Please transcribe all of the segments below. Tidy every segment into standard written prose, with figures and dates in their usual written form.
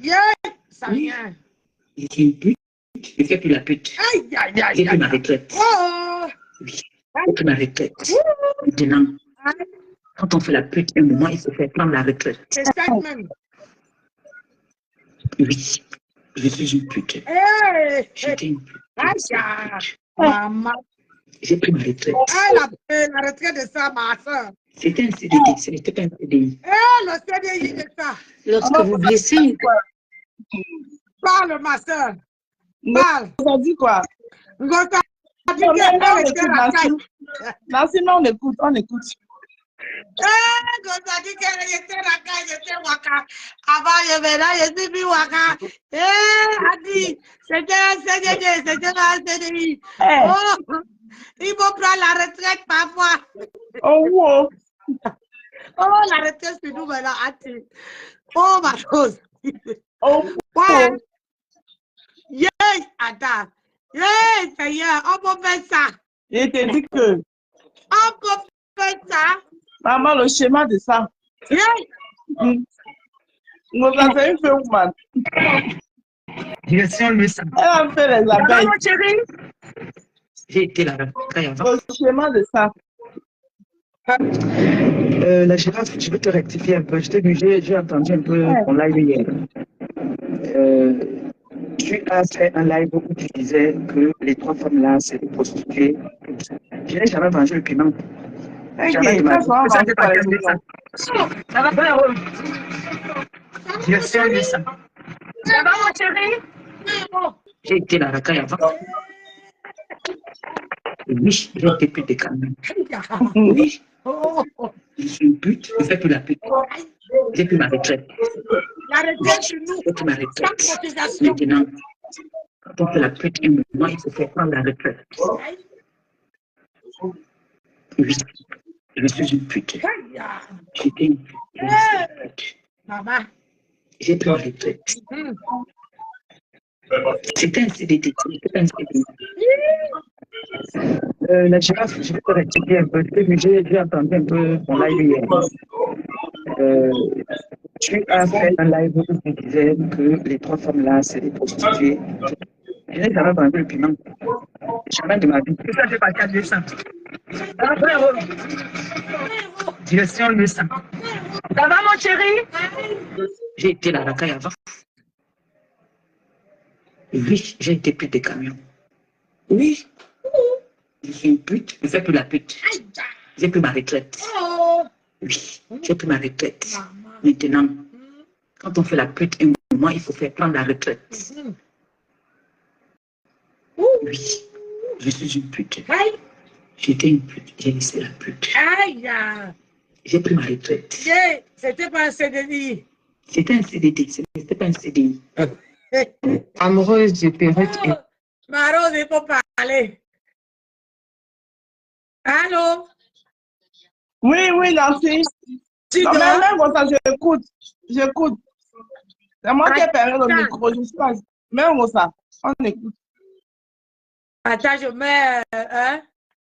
Yeah, ça Oui. vient. Je suis une pute. Je fais plus la pute. Aïe, aïe, aïe, J'ai pris aïe. ma retraite. Oh. Oui. J'ai pris ma retraite. Maintenant, quand on fait la pute, un moment, il faut faire prendre la retraite. C'est ça même. Oui. Je suis une pute. Hey, J'étais une pute. aïe, Je suis une pute. maman. J'ai pris ma retraite. La retraite de ça, ma soeur. C'était un CDD, ce n'était pas un CDI. Le CDI de ça. Lorsque vous blessez, Parle, ma soeur. Parle. Ça dit quoi? Ngosa dit Non, qu'elle on était écoute, racaille. Nancy, non, on écoute, on écoute. Ngosa dit qu'elle était racaille, j'étais waka. Avant, je vais là, je suis plus waka. Adi, c'était un CDD, c'était un CDI. Oh, il faut prendre la retraite parfois. Oh, wow. Oh, la retraite, c'est nous maintenant, Adi. Oh, ma chose. Oh, Ouais. Yeah, attends. Yeah, Seigneur, on peut faire ça. je te dis que, On peut faire ça. maman, le schéma de ça. Yeah. Nous avons fait une femme woman. direction le sang. Elle a fait les abeilles. Mon chéri. J'ai été là très avant. Le schéma de ça. La girafe, je veux te rectifier un peu. J'ai entendu un peu ton live hier. Tu as fait un live où tu disais que les 3 femmes là, c'est des prostituées. Je n'ai jamais mangé le piment. Jamais de ma vie. Ça fait pas de ça. Ça va pas, direction le sang. Ça va, mon chéri? J'ai été la racaille avant. Oui, j'ai été pute de camion. Oui, Oh, je suis une pute, je fais plus la pute. J'ai pris ma retraite. la retraite chez nous. J'ai pris ma Sans retraite. cotisation. Maintenant, quand on fait la pute, un moment, il faut faire prendre la retraite. Oui, je suis une pute. J'étais une pute. Je suis une pute. Maman. J'ai pris ma retraite. C'était un CDD, c'était pas un CDI. La girafe, je vais te rectifier un peu. J'ai entendu un peu ton live hier. Tu as fait un live où tu disais que les 3 femmes là, c'est des prostituées. Je n'ai jamais vendu le piment. Jamais de ma vie. Tout ça, j'ai pas qu'à 200. Direction le sang. Ça va, mon chéri? J'ai été la racaille avant. Oui, j'ai été pute de camion. Oui. Je suis une pute, je fais plus la pute. J'ai pris ma retraite. Oui, j'ai pris ma retraite. Maintenant, quand on fait la pute, un moment, il faut faire prendre la retraite. Oui, je suis une pute. J'étais une pute, j'ai laissé la pute. J'ai pris ma retraite. C'était pas un CDI. C'était un CDD, ce n'était pas un CDI. Amoureuse de perruque et... Ma Rose, il faut parler. Allô? Oui, oui, Nancy. Tu Non, mais dors? même comme ça, j'écoute. J'écoute. C'est moi qui ai perdu le micro, je sais pas. Même comme ça, on écoute. Attends, je mets...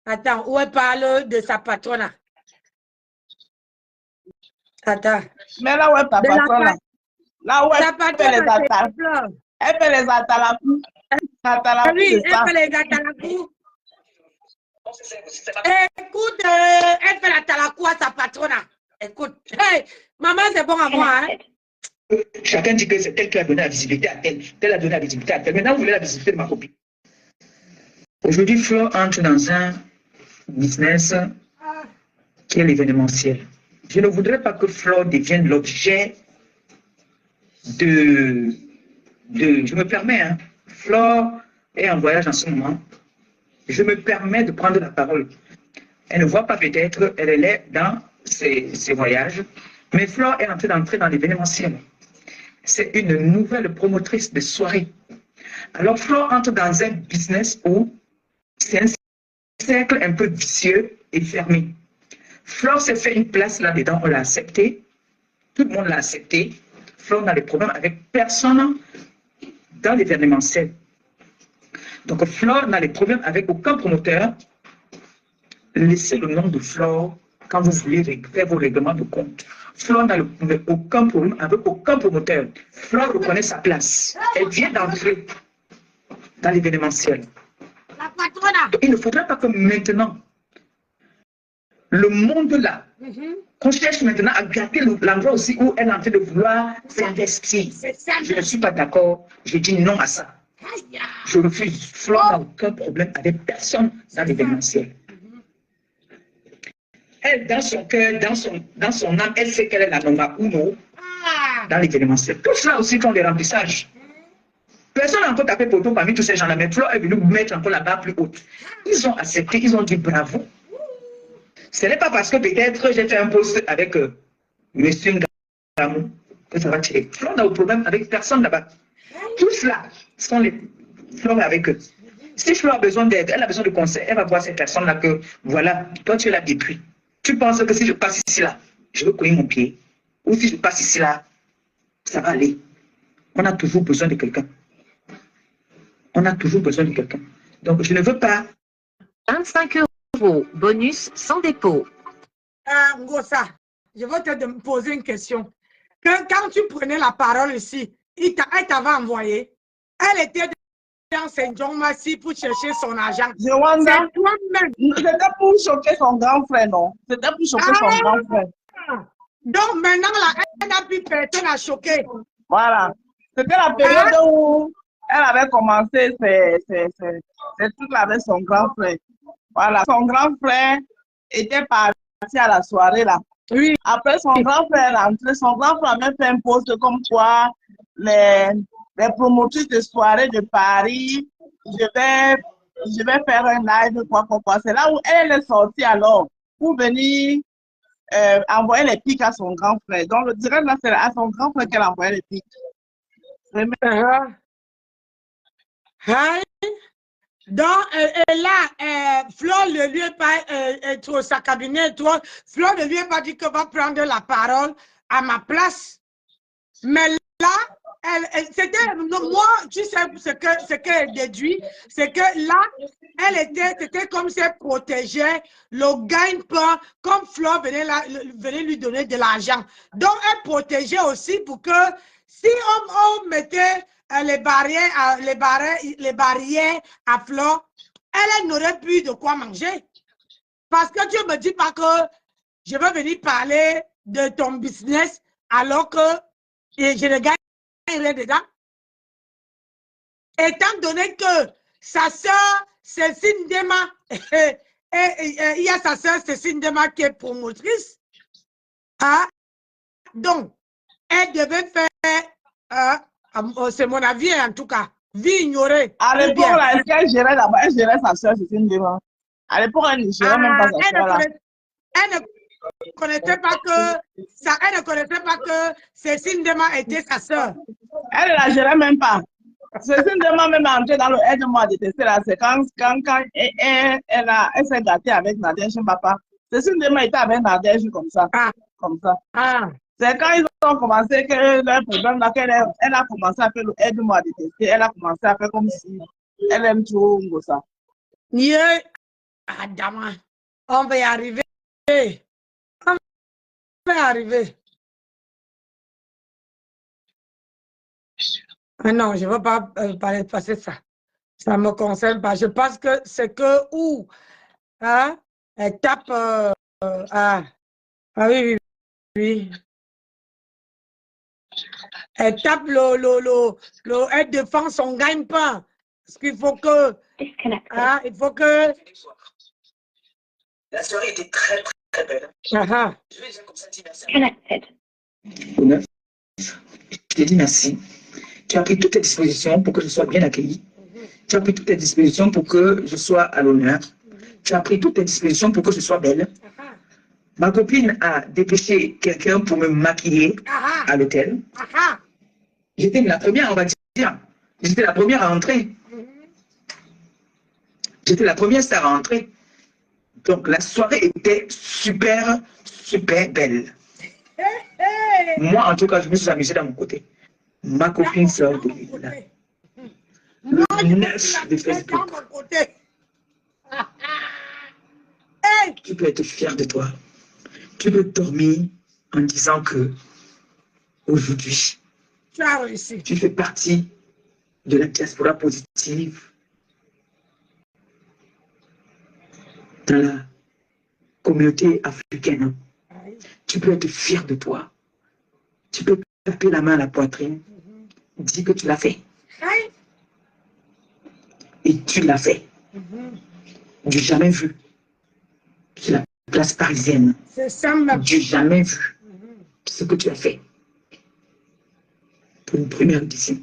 Attends, où elle parle de sa patronne? Attends. Mais là où est ta De la patronne là? Là où Sa elle fait les patronne, attaques. c'est Flore. Elle fait les atalapous. Atalapous, Oui, c'est ça. elle fait les atalacous. Écoute, elle fait la talacou à sa patronne. Écoute, hey, maman, c'est bon à moi, hein? Chacun dit que c'est elle qui a donné la visibilité à elle. Elle a donné la visibilité à elle. Maintenant, vous voulez la visibilité de ma copine. Aujourd'hui, Flo entre dans un business qui est l'événementiel. Je ne voudrais pas que Flo devienne l'objet de... Je me permets, hein. Flo est en voyage en ce moment. Je me permets de prendre la parole. Elle ne voit pas peut-être, elle est dans ses voyages, mais Flo est en train d'entrer dans l'événementiel. C'est une nouvelle promotrice de soirée. Alors Flo entre dans un business où c'est un cercle un peu vicieux et fermé. Flo s'est fait une place là-dedans, on l'a accepté. Tout le monde l'a accepté. Flo n'a des problèmes avec personne dans l'événementiel. Donc Flo n'a des problèmes avec aucun promoteur. Laissez le nom de Flo quand vous voulez faire vos règlements de compte. Flore n'a aucun problème avec aucun promoteur. Flore reconnaît sa place. Elle vient d'entrer dans l'événementiel. La patronne. Il ne faudrait pas que maintenant, le monde là, qu'on cherche maintenant à garder l'endroit aussi où elle est en train de vouloir s'investir. Je ne suis pas d'accord. Je dis non à ça. Je refuse. Flore n'a aucun problème avec personne dans l'événementiel. Elle, dans son cœur, dans son âme, elle sait qu'elle est la number uno dans l'événementiel. Tout cela aussi sont des remplissages. Personne n'a encore tapé poteau parmi tous ces gens-là, mais Flore est venu mettre encore la barre plus haute. Ils ont accepté, ils ont dit bravo. Ce n'est pas parce que peut-être j'ai fait un post avec Monsieur Ngamou que ça va tirer. Flore n'a aucun problème avec personne là-bas. Tout cela sont les Flore avec eux. Si Flore a besoin d'aide, elle a besoin de conseils, elle va voir ces personnes-là que, voilà, toi tu es là depuis. Tu penses que si je passe ici là, je veux cogner mon pied. Ou si je passe ici là, ça va aller. On a toujours besoin de quelqu'un. On a toujours besoin de quelqu'un. Donc je ne veux pas. 25 €, bonus sans dépôt. Ngosa, je vais te poser une question. Quand tu prenais la parole ici, elle t'avait envoyé. Elle était dans Saint-Jean-Massi pour chercher son argent. Je wonder. C'est toi-même. C'était pour choquer son grand frère, non? C'était pour choquer son grand frère. Donc maintenant, là, elle n'a plus personne à choquer. Voilà. C'était la période où elle avait commencé ses trucs là avec son grand frère. Voilà. Son grand frère était parti à la soirée là. Oui. Après, son grand frère est rentré. Son grand frère a même fait un post comme quoi les promotrices de soirée de Paris, je vais faire un live, quoi. C'est là où elle est sortie alors pour venir envoyer les pics à son grand frère. Donc, le direct là, c'est à son grand frère qu'elle a envoyé les pics. Donc, là, Flore ne lui est pas trop sa cabinet, toi. Flore ne lui est pas dit qu'elle va prendre la parole à ma place. Mais là, c'était, moi, tu sais ce qu'elle déduit, c'est que là, c'était comme si elle protégeait le gagne-pain, comme Flore venait lui donner de l'argent. Donc, elle protégeait aussi pour que si on mettait les barrières à Flore, elle n'aurait plus de quoi manger. Parce que tu ne me dis pas que je vais venir parler de ton business alors que je ne gagne rien dedans. Étant donné que sa soeur, Cécile Dema, il y a sa soeur Cécile Dema qui est promotrice. Hein? Donc, elle devait faire, c'est mon avis en tout cas, vie ignorée. À l'époque, est-ce qu'elle gérait là-bas? Elle gérait sa soeur Cécile Dema. À l'époque, elle ne gérait même pas sa soeur là. Elle ne connaissait pas que Cécile Dema était sa soeur. Elle ne la gérait même pas. Cécile Dema même entrée dans le aide-moi à détester là, c'est quand elle s'est gâtée avec Nadège Papa. Cécile Dema était avec Nadège comme ça. Comme ça. C'est quand ils ont commencé que leur problème là, elle a commencé à faire le aide-moi à détester. Elle a commencé à faire comme si elle aime trop ça. Yeah. Adama, on va y arriver. On va y arriver. Ah non, je ne veux pas passer ça. Ça ne me concerne pas. Je pense que c'est que où hein, elle tape. Oui, oui, oui. Elle tape elle défend son gagne-pain. Parce qu'il faut que. Hein, il faut que. La soirée était très, très belle. Je vais dire comme ça, dis merci. Je t'ai dit merci. Tu as pris toutes tes dispositions pour que je sois bien accueilli. Tu as pris toutes tes dispositions pour que je sois à l'honneur. Tu as pris toutes tes dispositions pour que je sois belle. Ma copine a dépêché quelqu'un pour me maquiller à l'hôtel. J'étais la première, on va dire. J'étais la première à entrer. J'étais la première star à entrer. Donc la soirée était super, super belle. Moi, en tout cas, je me suis amusée dans mon côté. Ma copine sort de là. Le 9 de Facebook. Tu peux être fier de toi. Tu peux dormir en disant que aujourd'hui, Tu as réussi. tu fais partie de la diaspora positive dans la communauté africaine. Tu peux être fier de toi. Tu peux taper la main à la poitrine, dire que tu l'as fait. Et tu l'as fait. Du jamais vu. Sur la place parisienne. C'est ça même. Du jamais vu. Ce que tu as fait. Pour une première édition.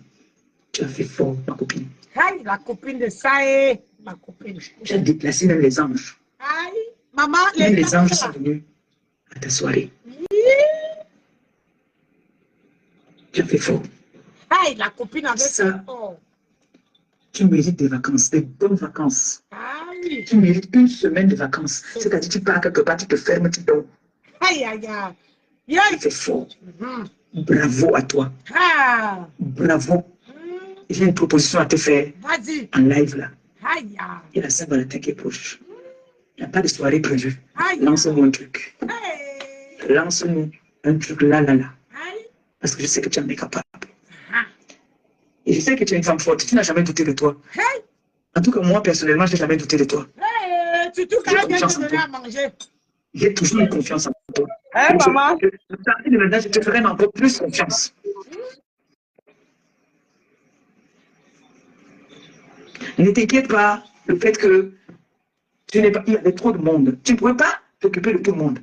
Tu as fait fort, ma copine. Aïe, la copine de Saé, ma copine. Tu as déplacé même les anges. Aïe, maman, Même les anges sont venus à ta soirée. Tu as fait fort. Aïe, la copine avec ça. Oh. Tu mérites des vacances, des bonnes vacances. Aïe. Tu mérites une semaine de vacances. C'est-à-dire tu pars quelque part, tu te fermes, tu dors. Aïe, aïe, aïe. Tu fais fort. Bravo à toi. Ah. Bravo. J'ai une proposition à te faire. Vas-y. En live là. Aïe. Il y a la Saint-Valentin qui est proche. Il n'y a pas de soirée prévue. Aïe. Lance-nous un truc. Hey. Lance-nous un truc là. Aïe. Parce que je sais que tu en es capable. Et je sais que tu es une femme forte. Tu n'as jamais douté de toi. Hey. En tout cas, moi, personnellement, je n'ai jamais douté de toi. Hey. Surtout quand elle vient te donner à manger. J'ai toujours eu confiance en toi. Hein, maman? À partir de maintenant, je te ferai encore plus confiance. Ne t'inquiète pas, le fait que tu n'es pas, il y avait trop de monde. Tu ne pourrais pas t'occuper de tout le monde.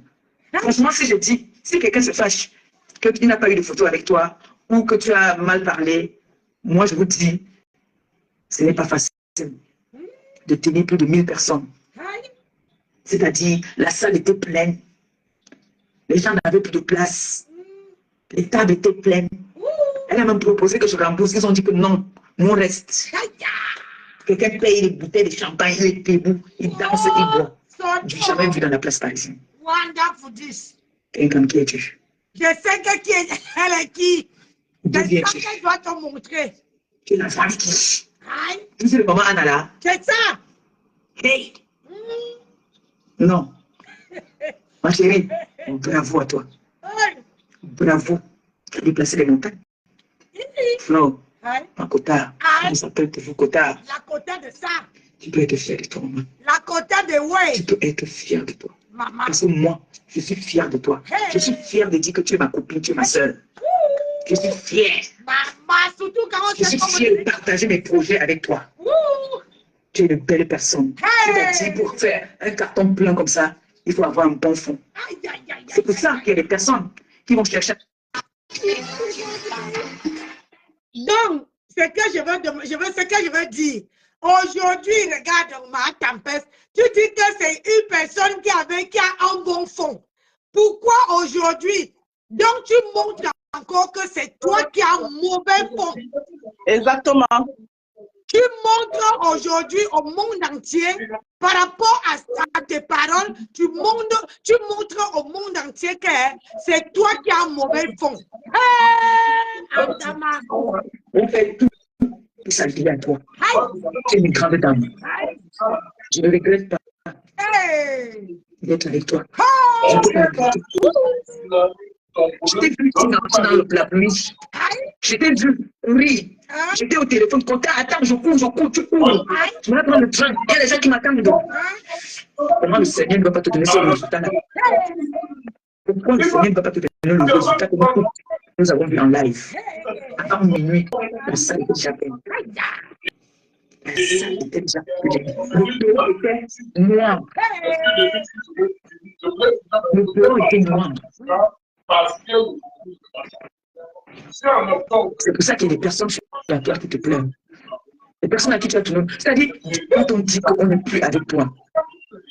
Franchement, si je dis, si quelqu'un se fâche, qu'il n'a pas eu de photo avec toi, ou que tu as mal parlé, moi je vous dis, ce n'est pas facile de tenir plus de 1000 personnes. C'est-à-dire, la salle était pleine. Les gens n'avaient plus de place. Les tables étaient pleines. Elle a même proposé que je rembourse. Ils ont dit que non, nous on reste. Quelqu'un paye les bouteilles de champagne, il est debout, il danse, il boit. Je n'ai jamais vu dans la place parisienne. Wonderful this. Quelqu'un qui est tu. Je sais que qui est, elle est qui. D'où Je sais viens-tu? qu'elle doit te montrer. Tu es la femme qui. Aïe. Tu sais le moment Anna là? C'est ça. Hey! Non. Ma chérie, bravo à toi. Bravo. Tu as déplacé les montagnes. Flo, Makota, comment s'appelle toujours Kota? La côté de ça. Tu peux être fier de toi, maman. La côté de ouais. Tu peux être fier de toi. Maman. Parce que moi, je suis fier de toi. Hey. Je suis fier de dire que tu es ma copine, tu es ma soeur. Je suis fier. Maman, surtout quand on Je suis fier de partager mes projets avec toi. Tu es une belle personne. Hey. C'est-à-dire, pour faire un carton plein comme ça, il faut avoir un bon fond. C'est pour ça qu'il y a des personnes qui vont chercher. Donc, ce que je veux dire, aujourd'hui, regarde ma tempête, tu dis que c'est une personne qui a un bon fond. Pourquoi aujourd'hui? Donc, tu montres encore que c'est toi qui as un mauvais fond. Exactement. Tu montres aujourd'hui au monde entier, par rapport à tes paroles, tu montres au monde entier que c'est toi qui as un mauvais fond. Hey, Adama. On fait tout pour s'allier à toi. Tu es une grande dame. Je ne regrette pas d'être avec toi. Je t'ai vu dans la pluie. Je t'ai vu courir. J'étais au téléphone. Attends, je cours, tu cours. Je vais prendre le train. Il y a des gens qui m'attendent dedans. Comment le Seigneur ne va pas te donner ce résultat-là? Pourquoi le Seigneur ne va pas te donner le résultat que nous avons vu en live? Avant minuit, la salle était déjà pleine. La salle était déjà pleine. Le bureau était noir. Le bureau était noir. C'est pour ça qu'il y a des personnes chez toi qui te pleurent. Les personnes à qui tu as tourné. C'est-à-dire, quand on dit qu'on n'est plus avec toi,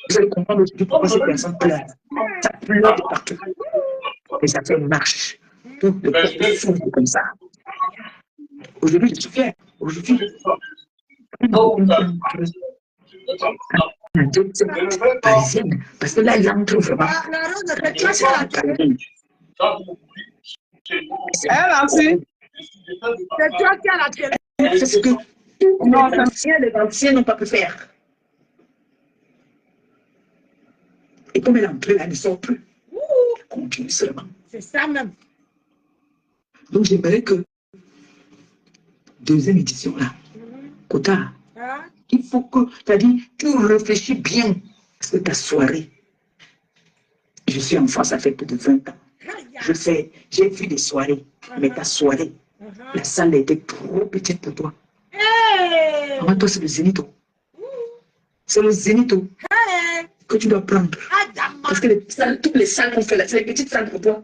vous allez comprendre aujourd'hui pourquoi ces personnes pleurent. Ça pleure de partout. Et ça fait marche. Tout le corps s'ouvre comme ça. Aujourd'hui, je suis fier. Aujourd'hui, parisienne. Parce que là, il entre vraiment. Merci. C'est toi qui as la télé. C'est ce que les anciens n'ont pas pu faire. Et comme elle est entrée là, elle ne sort plus. continue seulement. C'est ça même. Donc, j'aimerais que, deuxième édition là, Kota, il faut que, c'est-à-dire, tu réfléchis bien. Parce que ta soirée, je suis enfant, ça fait plus de 20 ans. Je sais, j'ai vu des soirées, mais ta soirée, la salle était trop petite pour toi. Avant toi, c'est le zénith. C'est le zénith que tu dois prendre. Parce que toutes les salles qu'on fait là, c'est les petites salles pour toi.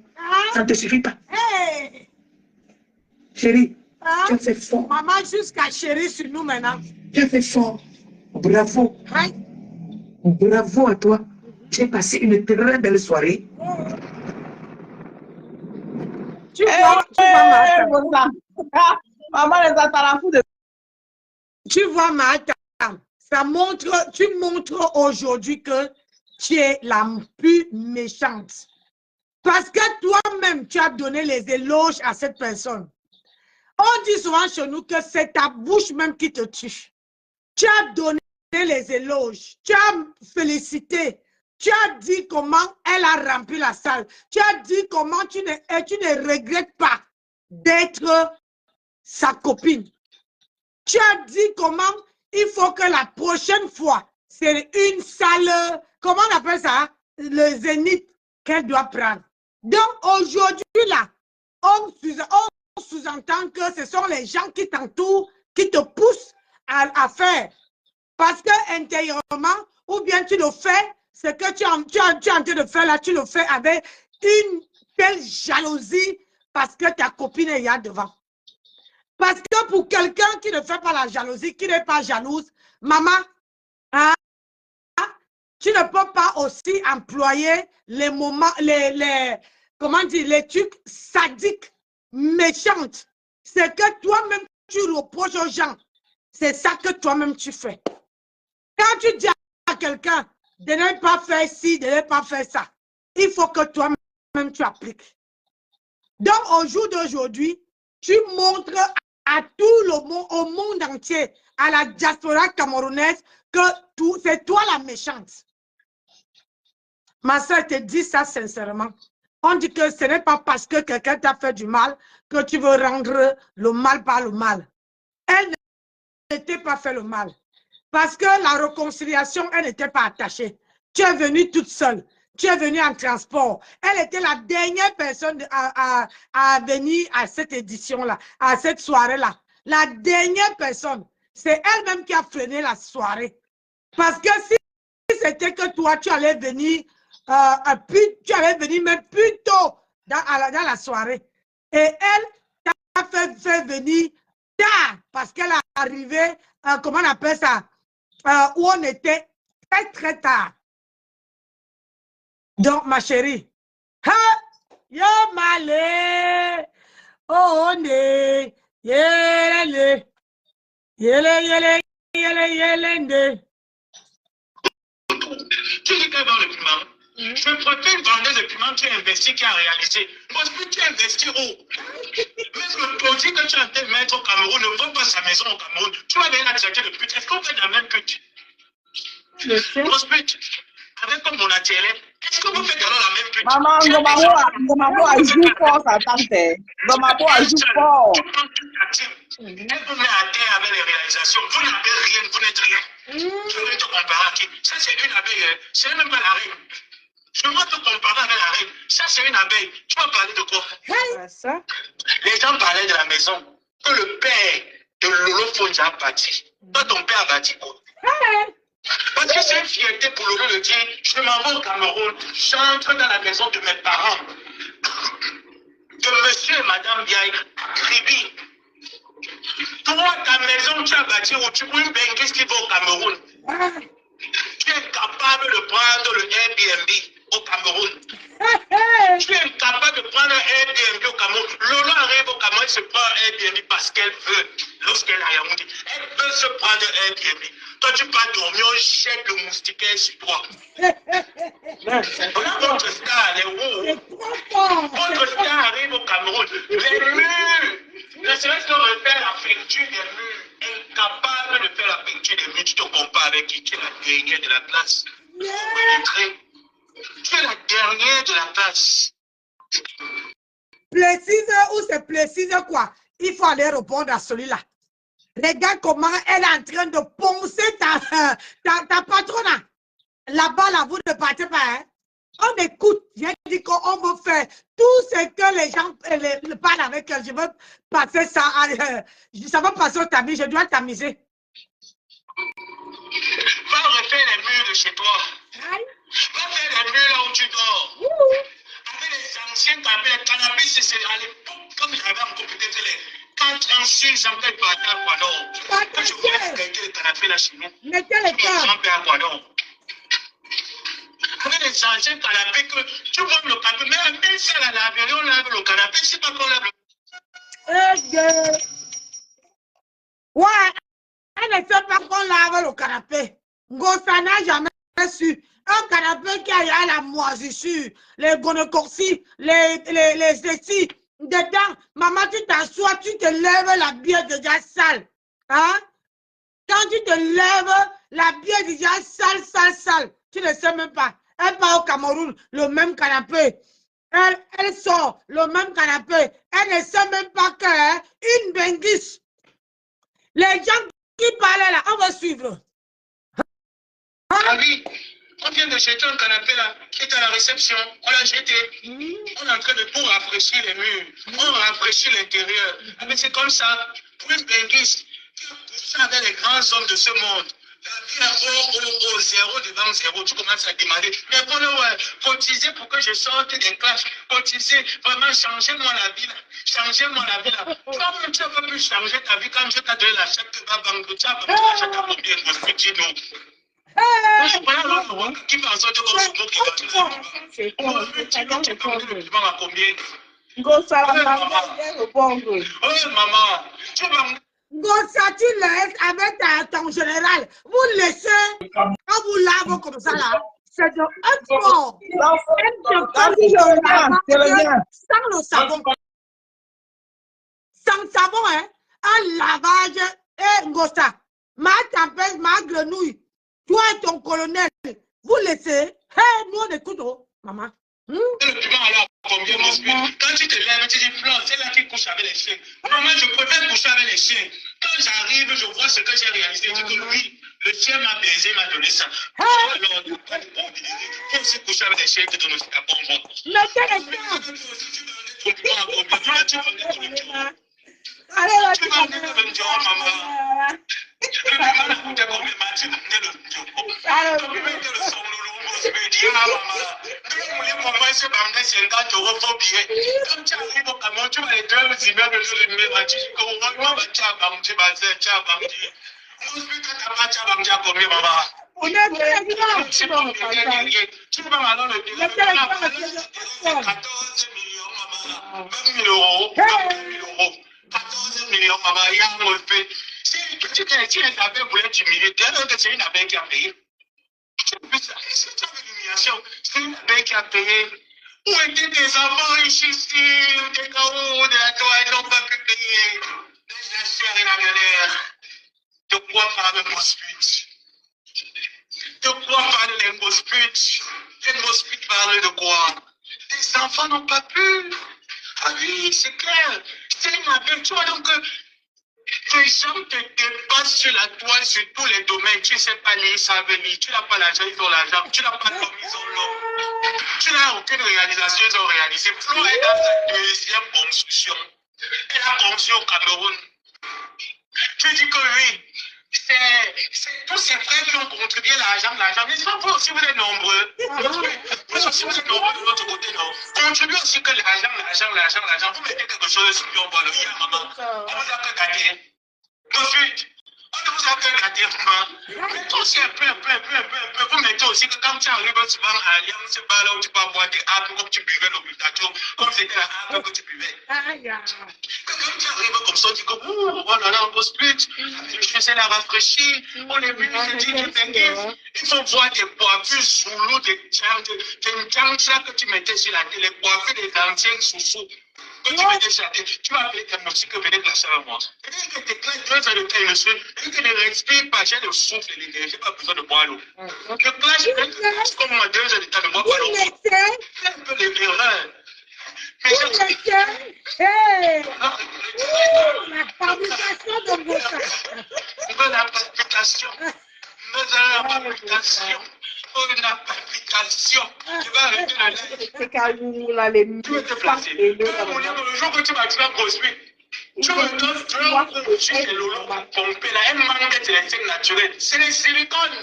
Ça ne te suffit pas. Chérie, tu as fait fort. Maman, jusqu'à chérie sur nous maintenant. Tu as fait fort. Bravo. Bravo à toi. J'ai passé une très belle soirée. Tu vois, maman les a tarafous de... Tu vois, Martha, ça montre, tu montres aujourd'hui que tu es la plus méchante. Parce que toi-même, tu as donné les éloges à cette personne. On dit souvent chez nous que c'est ta bouche même qui te tue. Tu as donné les éloges, tu as félicité, tu as dit comment elle a rempli la salle, tu as dit comment tu ne regrettes pas d'être sa copine. Tu as dit comment il faut que la prochaine fois, c'est une salle, comment on appelle ça, le zénith qu'elle doit prendre. Donc aujourd'hui là, on sous-entend que ce sont les gens qui t'entourent, qui te poussent à faire. Parce que intérieurement, ou bien tu le fais, ce que tu es en train de faire là, tu le fais avec une telle jalousie parce que ta copine est là devant. Parce que pour quelqu'un qui ne fait pas la jalousie, qui n'est pas jalouse, maman, hein, tu ne peux pas aussi employer les moments, comment dire, les trucs sadiques, méchantes. C'est que toi-même, tu reproches aux gens. C'est ça que toi-même tu fais. Quand tu dis à quelqu'un de ne pas faire ci, de ne pas faire ça, il faut que toi-même tu appliques. Donc, au jour d'aujourd'hui, tu montres à tout le monde, au monde entier, à la diaspora camerounaise, que c'est toi la méchante. Ma soeur te dit ça sincèrement. On dit que ce n'est pas parce que quelqu'un t'a fait du mal que tu veux rendre le mal par le mal. Elle ne t'ait pas fait le mal. Parce que la réconciliation, elle n'était pas attachée. Tu es venue toute seule. Tu es venue en transport. Elle était la dernière personne à venir à cette édition-là, à cette soirée-là. La dernière personne. C'est elle-même qui a freiné la soirée. Parce que si c'était que toi, tu allais venir, même plus tôt dans la soirée. Et elle t'a fait venir tard parce qu'elle est arrivée, comment on appelle ça, où on était très, très tard. Donc, ma chérie, yo malé, oh on est, yele, yele, Tu dis que dans le piment, je préfère une vendeuse de piment qui a investi, qui a réalisé. Parce que tu investis où? Même le produit que tu as de mettre au Cameroun ne vend pas sa maison au Cameroun. Tu vas aller la traiter de pute. Est-ce qu'on fait de la même pute? Je sais. Grosse pute. Avec comme mon atelier. Est-ce que vous faites alors la même pute? Maman, Ngomabo a joué fort sa tante. Ngomabo a joué fort. Elle vous met à terre avec les réalisations. Vous n'avez rien, vous n'êtes rien. Je vais te comparer à qui? Ça, c'est une abeille. C'est même pas la reine. Je vais te comparer avec la reine. Ça, c'est une abeille. Tu vas parler de quoi? Les gens parlaient de la maison. Que le père de Lolo Fonja a bâti. Toi, ton père a bâti quoi? Parce que c'est une fierté pour Lolo de dire, je m'en vais au Cameroun, j'entre dans la maison de mes parents, de monsieur et madame Biaï, Kribi. Toi, ta maison, tu as bâti où tu peux une bengue qui va au Cameroun. Tu es capable de prendre le Airbnb au Cameroun. Tu es capable de prendre un Airbnb au Cameroun. Lolo arrive au Cameroun, se prend un Airbnb parce qu'elle veut. Lorsqu'elle a Yaoundé, elle veut se prendre un Airbnb. Toi, tu vas dormir, on jette le moustiquaire sur toi. Voilà votre star, les roues. Votre star arrive au Cameroun. Les murs, ne serait-ce que refaire la peinture des murs. Incapable de faire la peinture des murs, tu te compares avec qui? Tu es la dernière de la classe. Tu es la dernière de la classe. Précise ou c'est précise quoi? Il faut aller répondre à celui-là. Regarde comment elle est en train de poncer ta patronne. Là-bas, là, vous ne partez pas. Hein? On écoute. J'ai dit qu'on veut faire tout ce que les gens parlent avec elle. Je veux passer ça. Ça va passer au tamis. Je dois tamiser. Va refaire les murs de chez toi. Aïe. Va faire les murs là où tu dors. Avec les anciens canapés, c'est à l'époque, comme j'avais encore peut-être les 4 anciens champions de Aquador. Quand je voulais fréquenter les canapés là chez nous. Mettez les Mon grand-père Aquador. Avec les anciens canapés que tu vois le canapé, même si elle a lavé, on lave le canapé, c'est pas qu'on lave le ouais, elle ne sait pas qu'on lave le canapé. Gossa n'a jamais su. Un canapé qui a la moisissure, les gonocorcies, les ceci. Dedans, maman, tu t'assois, tu te lèves, la bière est déjà sale. Hein? Quand tu te lèves, la bière est déjà sale. Tu ne sais même pas. Elle part au Cameroun, le même canapé. Elle sort, le même canapé. Elle ne sait même pas qu'une benguisse. Les gens qui parlent là, on va suivre. Ah oui, on vient de jeter un canapé là, qui est à la réception. On l'a jeté. On est en train de tout rafraîchir les murs. On rafraîchit l'intérieur. Mais c'est comme ça. Pour une benguisse, tu avec les grands hommes de ce monde. Au zéro devant zéro, tu commences à demander. Mais pour cotiser pour que je sorte des classes, cotiser, vraiment changez-moi la vie là. Changez-moi la vie là. Toi-même, tu n'as pas pu changer ta vie quand je t'ai donné la chèque de Babango. Tu as pas pu acheter ta combien de hospitaux. Voilà qui fait en sorte qu'on se moque qui va te combien. Maman, tu vas. Gossa, tu laisses avec ton général. Vous laissez, quand vous lavez comme ça là, c'est de un fort. Sans le savon. Sans savon, hein, un lavage. Gossa, ma tempête, ma grenouille, toi et ton colonel, vous laissez. Nous on écoute, maman. Alors, combien mon spirit? Quand tu te lèves, tu dis, Flore, c'est là qui couche avec les chiens. Maman, je préfère coucher avec les chiens. Quand j'arrive, je vois ce que j'ai réalisé. Je dis que oui, le chien m'a baisé, m'a donné ça. Alors, il n'y a pas de probabilité. Il faut aussi coucher avec les chiens qui te donnent aussi la bonne vote. Mettez les chiens. Allez, tu vas venir de maman. Millions, maman, il y a un fait. Si tu avais voulu t'humilier, c'est une abeille qui a payé. Si tu avais l'humiliation, c'est une abeille qui a payé. Où étaient des enfants richissimes, des carreaux, de la toile, ils n'ont pas pu payer. La chair et la galère. De quoi parler mon speech? De quoi parler les mots speech? Les mots speech parlent de quoi? Les enfants n'ont pas pu. Ah oui, c'est clair. C'est une abeille. Tu vois donc que les gens te dépassent sur la toile, sur tous les domaines. Tu ne sais pas lire, ça veut lire. Tu n'as pas l'argent, ils ont l'argent. Tu n'as pas l'homme, ils ont l'homme. Tu n'as aucune réalisation, ils ont réalisé. Flo est dans sa deuxième construction. Elle a construit au Cameroun. Tu dis que oui, c'est tous ces frères qui ont contribué l'argent. Mais vous aussi, vous êtes nombreux. Vous aussi, vous êtes nombreux de l'autre côté, non? Contribuez aussi que l'argent. Vous mettez quelque chose sur le bois, le hier, maman. On vous a que gagné. Ensuite, on ne vous a que gagné, maman. Mettez aussi un peu. Vous mettez aussi que quand tu arrives souvent à Alliance, c'est pas là où tu peux avoir des arbres comme tu buvais l'obligation, comme c'était la arbre que tu buvais. Quand tu arrives comme ça, tu dis que, oh là là, on bosse plus. Je sais la rafraîchir. On est venu se dire il faut voir des coiffures sous l'eau, des tchangs que tu mettais sur la télé, les coiffures des anciens sous-sous. Quand tu mettais sur la télé, tu vas appeler ta musique que venez classer avec moi. Et que tes classes 2 heures de temps, le suivent, et que ne respire pas, j'ai le souffle et l'énergie, j'ai pas besoin de boire l'eau. Le clash, comme moi, 2 heures de temps, ne bois pas l'eau. C'est un peu l'erreur. La fabrication de Bossa. La fabrication. Nous allons la fabrication. La fabrication. Tu vas arrêter la live. Tu veux te placer. Le jour que tu vas construire. Tu me donnes c'est l'eau pompé là, un manque d'électricité naturelle. C'est le silicone.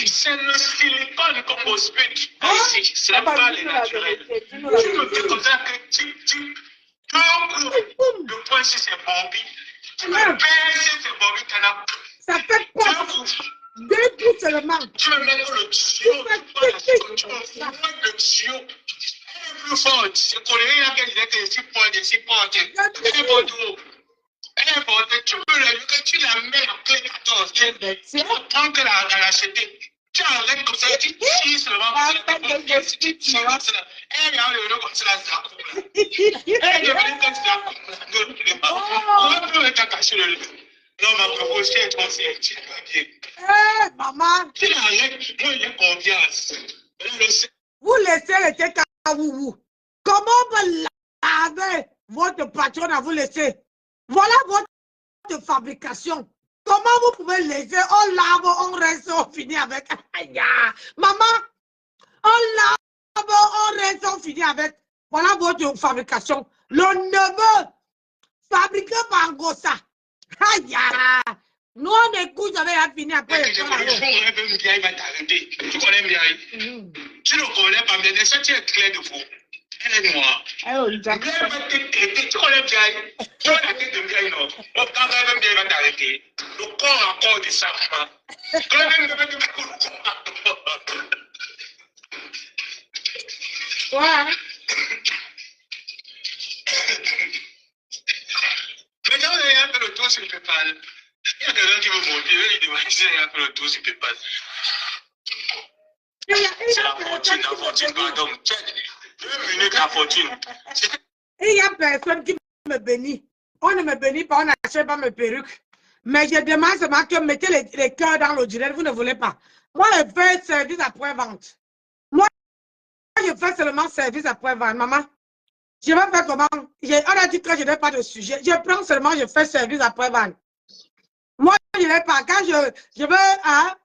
C'est le silicone qu'on explique. Ici, c'est pas les naturels. Tu me dis comme ça que tu le point si c'est Bobby. Tu me pèses si c'est Bobby, t'en as. Ça fait quoi? 2 coups seulement. Tu me mets dans le tuyau. Tu me fous le tuyau. Plus fort, c'est qu'on est là qu'elle disait que c'est 6 points, 6 points. Elle est bonne, tu peux le que tu la mets en clé 14. Tu vas prendre que l'acheter. Tu arrêtes comme ça, tu tires seulement. Elle est comme ça, ça coupe. Elle est devenue comme ça. On va plus cacher le lieu. Non, ma proposition est conseillée, tu vas bien. Maman. Tu arrêtes, moi j'ai confiance. Vous laissez le thé Kawuwu. Comment vous lavez votre patron à vous laisser? Voilà votre fabrication. Comment vous pouvez laisser? On lave, on reste, on finit avec. Maman, on lave, on reste, on finit avec. Voilà votre fabrication. Le neveu fabriqué par Gossa. Aïe, nous on écoute, j'avais fini après. Tu connais Miaï. Tu ne connais pas, mais déjà tu es clair de fou. Elle est noire. Tu connais Miaï. Tu as la tête de Miaï, non. Quand même Miaï va t'arrêter. Le corps encore de sa maman. Quand même Miaï va t'arrêter. Ouais. Mais quand on a fait le tour sur le PayPal, il y a quelqu'un qui veut monter, il demande si on a fait le tour sur PayPal. C'est la fortune, pardon. 2 minutes la fortune. Il y a personne qui me bénit. On ne me bénit pas, on n'achète pas mes perruques. Mais je demande seulement que mettez les cœurs dans le direct, vous ne voulez pas. Moi, je fais service après-vente. Moi, je fais seulement service après-vente. Maman, je vais faire comment? On a dit que je n'ai pas de sujet. Je prends seulement, je fais service après-vente. Moi, je n'ai pas. Quand je veux... Hein?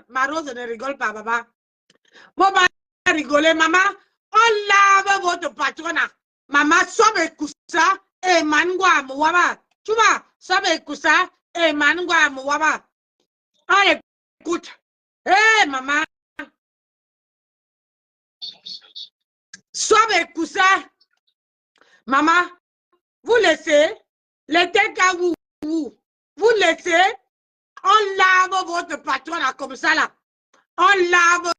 Ma Rose ne rigole pas, maman. Moi, je vais rigoler, maman. On lave votre patronat. Maman, somme kousa et mangwa mouaba. Tu vois, somme kousa et mangwa mouaba. Allez, écoute. Maman. Somme kousa. Maman, vous laissez les Kawuwu. Vous laissez, on lave votre patronat comme ça là. On lave,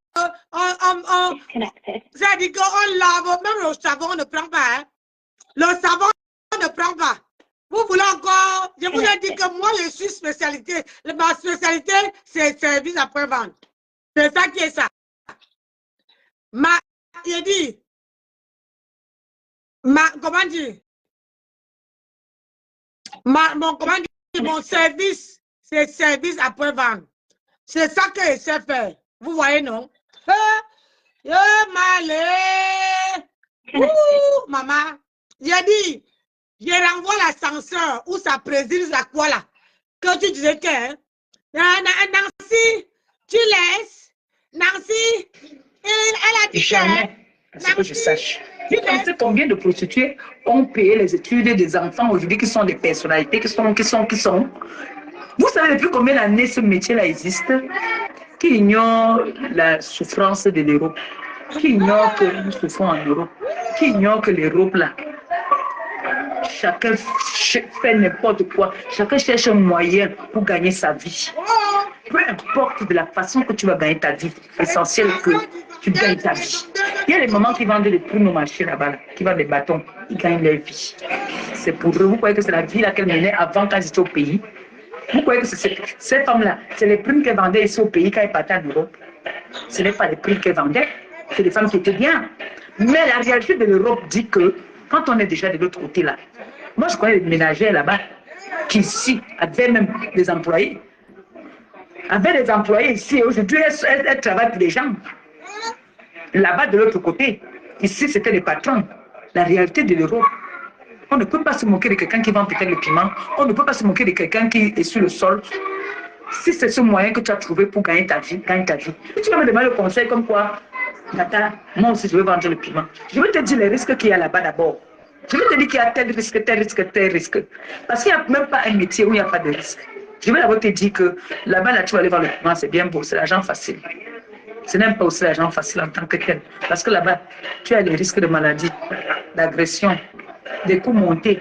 c'est-à-dire qu'on lave, même le savon ne prend pas. Hein. Le savon ne prend pas. Vous voulez encore, je vous ai dit que moi je suis spécialité. Ma spécialité, c'est service après-vente. C'est ça qui est ça. Il dit, comment dire? Mon service, c'est service après-vente. C'est ça que je sais faire. Vous voyez, non? Maman, j'ai dit, je renvoie l'ascenseur où ça préside la quoi là. Que tu disais que, Nancy, tu laisses. Nancy, elle a dit jamais. À ce que je sache. Tu sais combien de prostituées ont payé les études des enfants aujourd'hui qui sont des personnalités, qui sont. Vous savez depuis combien d'années ce métier-là existe? Qui ignore la souffrance de l'Europe? Qui ignore que nous souffrons en Europe? Qui ignore que l'Europe là, chacun fait n'importe quoi, chacun cherche un moyen pour gagner sa vie. Peu importe de la façon que tu vas gagner ta vie, l'essentiel est que tu gagnes ta vie. Il y a les mamans qui vendent des prunes au marché là-bas, qui vendent des bâtons, ils gagnent leur vie. C'est pour eux. Vous croyez que c'est la vie là qu'elles menaient avant quand elles étaient au pays? Vous croyez que ces femmes-là, c'est les prunes qu'elles vendaient ici au pays quand elles partaient en Europe? Ce n'est pas les prunes qu'elles vendaient, c'est des femmes qui étaient bien. Mais la réalité de l'Europe dit que quand on est déjà de l'autre côté là, moi je connais des ménagères là-bas qui ici avaient même des employés. Avaient des employés ici, aujourd'hui elles travaillent pour les gens. Là-bas de l'autre côté, Ici, c'était les patrons. La réalité de l'Europe. On ne peut pas se moquer de quelqu'un qui vend peut-être le piment. On ne peut pas se moquer de quelqu'un qui est sur le sol. Si c'est ce moyen que tu as trouvé pour gagner ta vie, gagne ta vie. Et tu vas me demander le conseil comme quoi, Nata, moi aussi je veux vendre le piment. Je vais te dire les risques qu'il y a là-bas d'abord. Je vais te dire qu'il y a tel risque, tel risque, tel risque. Parce qu'il n'y a même pas un métier où il n'y a pas de risque. Je vais d'abord te dire que là-bas, là, tu vas aller voir le piment, c'est bien beau, c'est l'argent facile. Ce n'est pas aussi l'argent facile en tant que tel. Parce que là-bas, tu as les risques de maladie, d'agression, des coûts montés.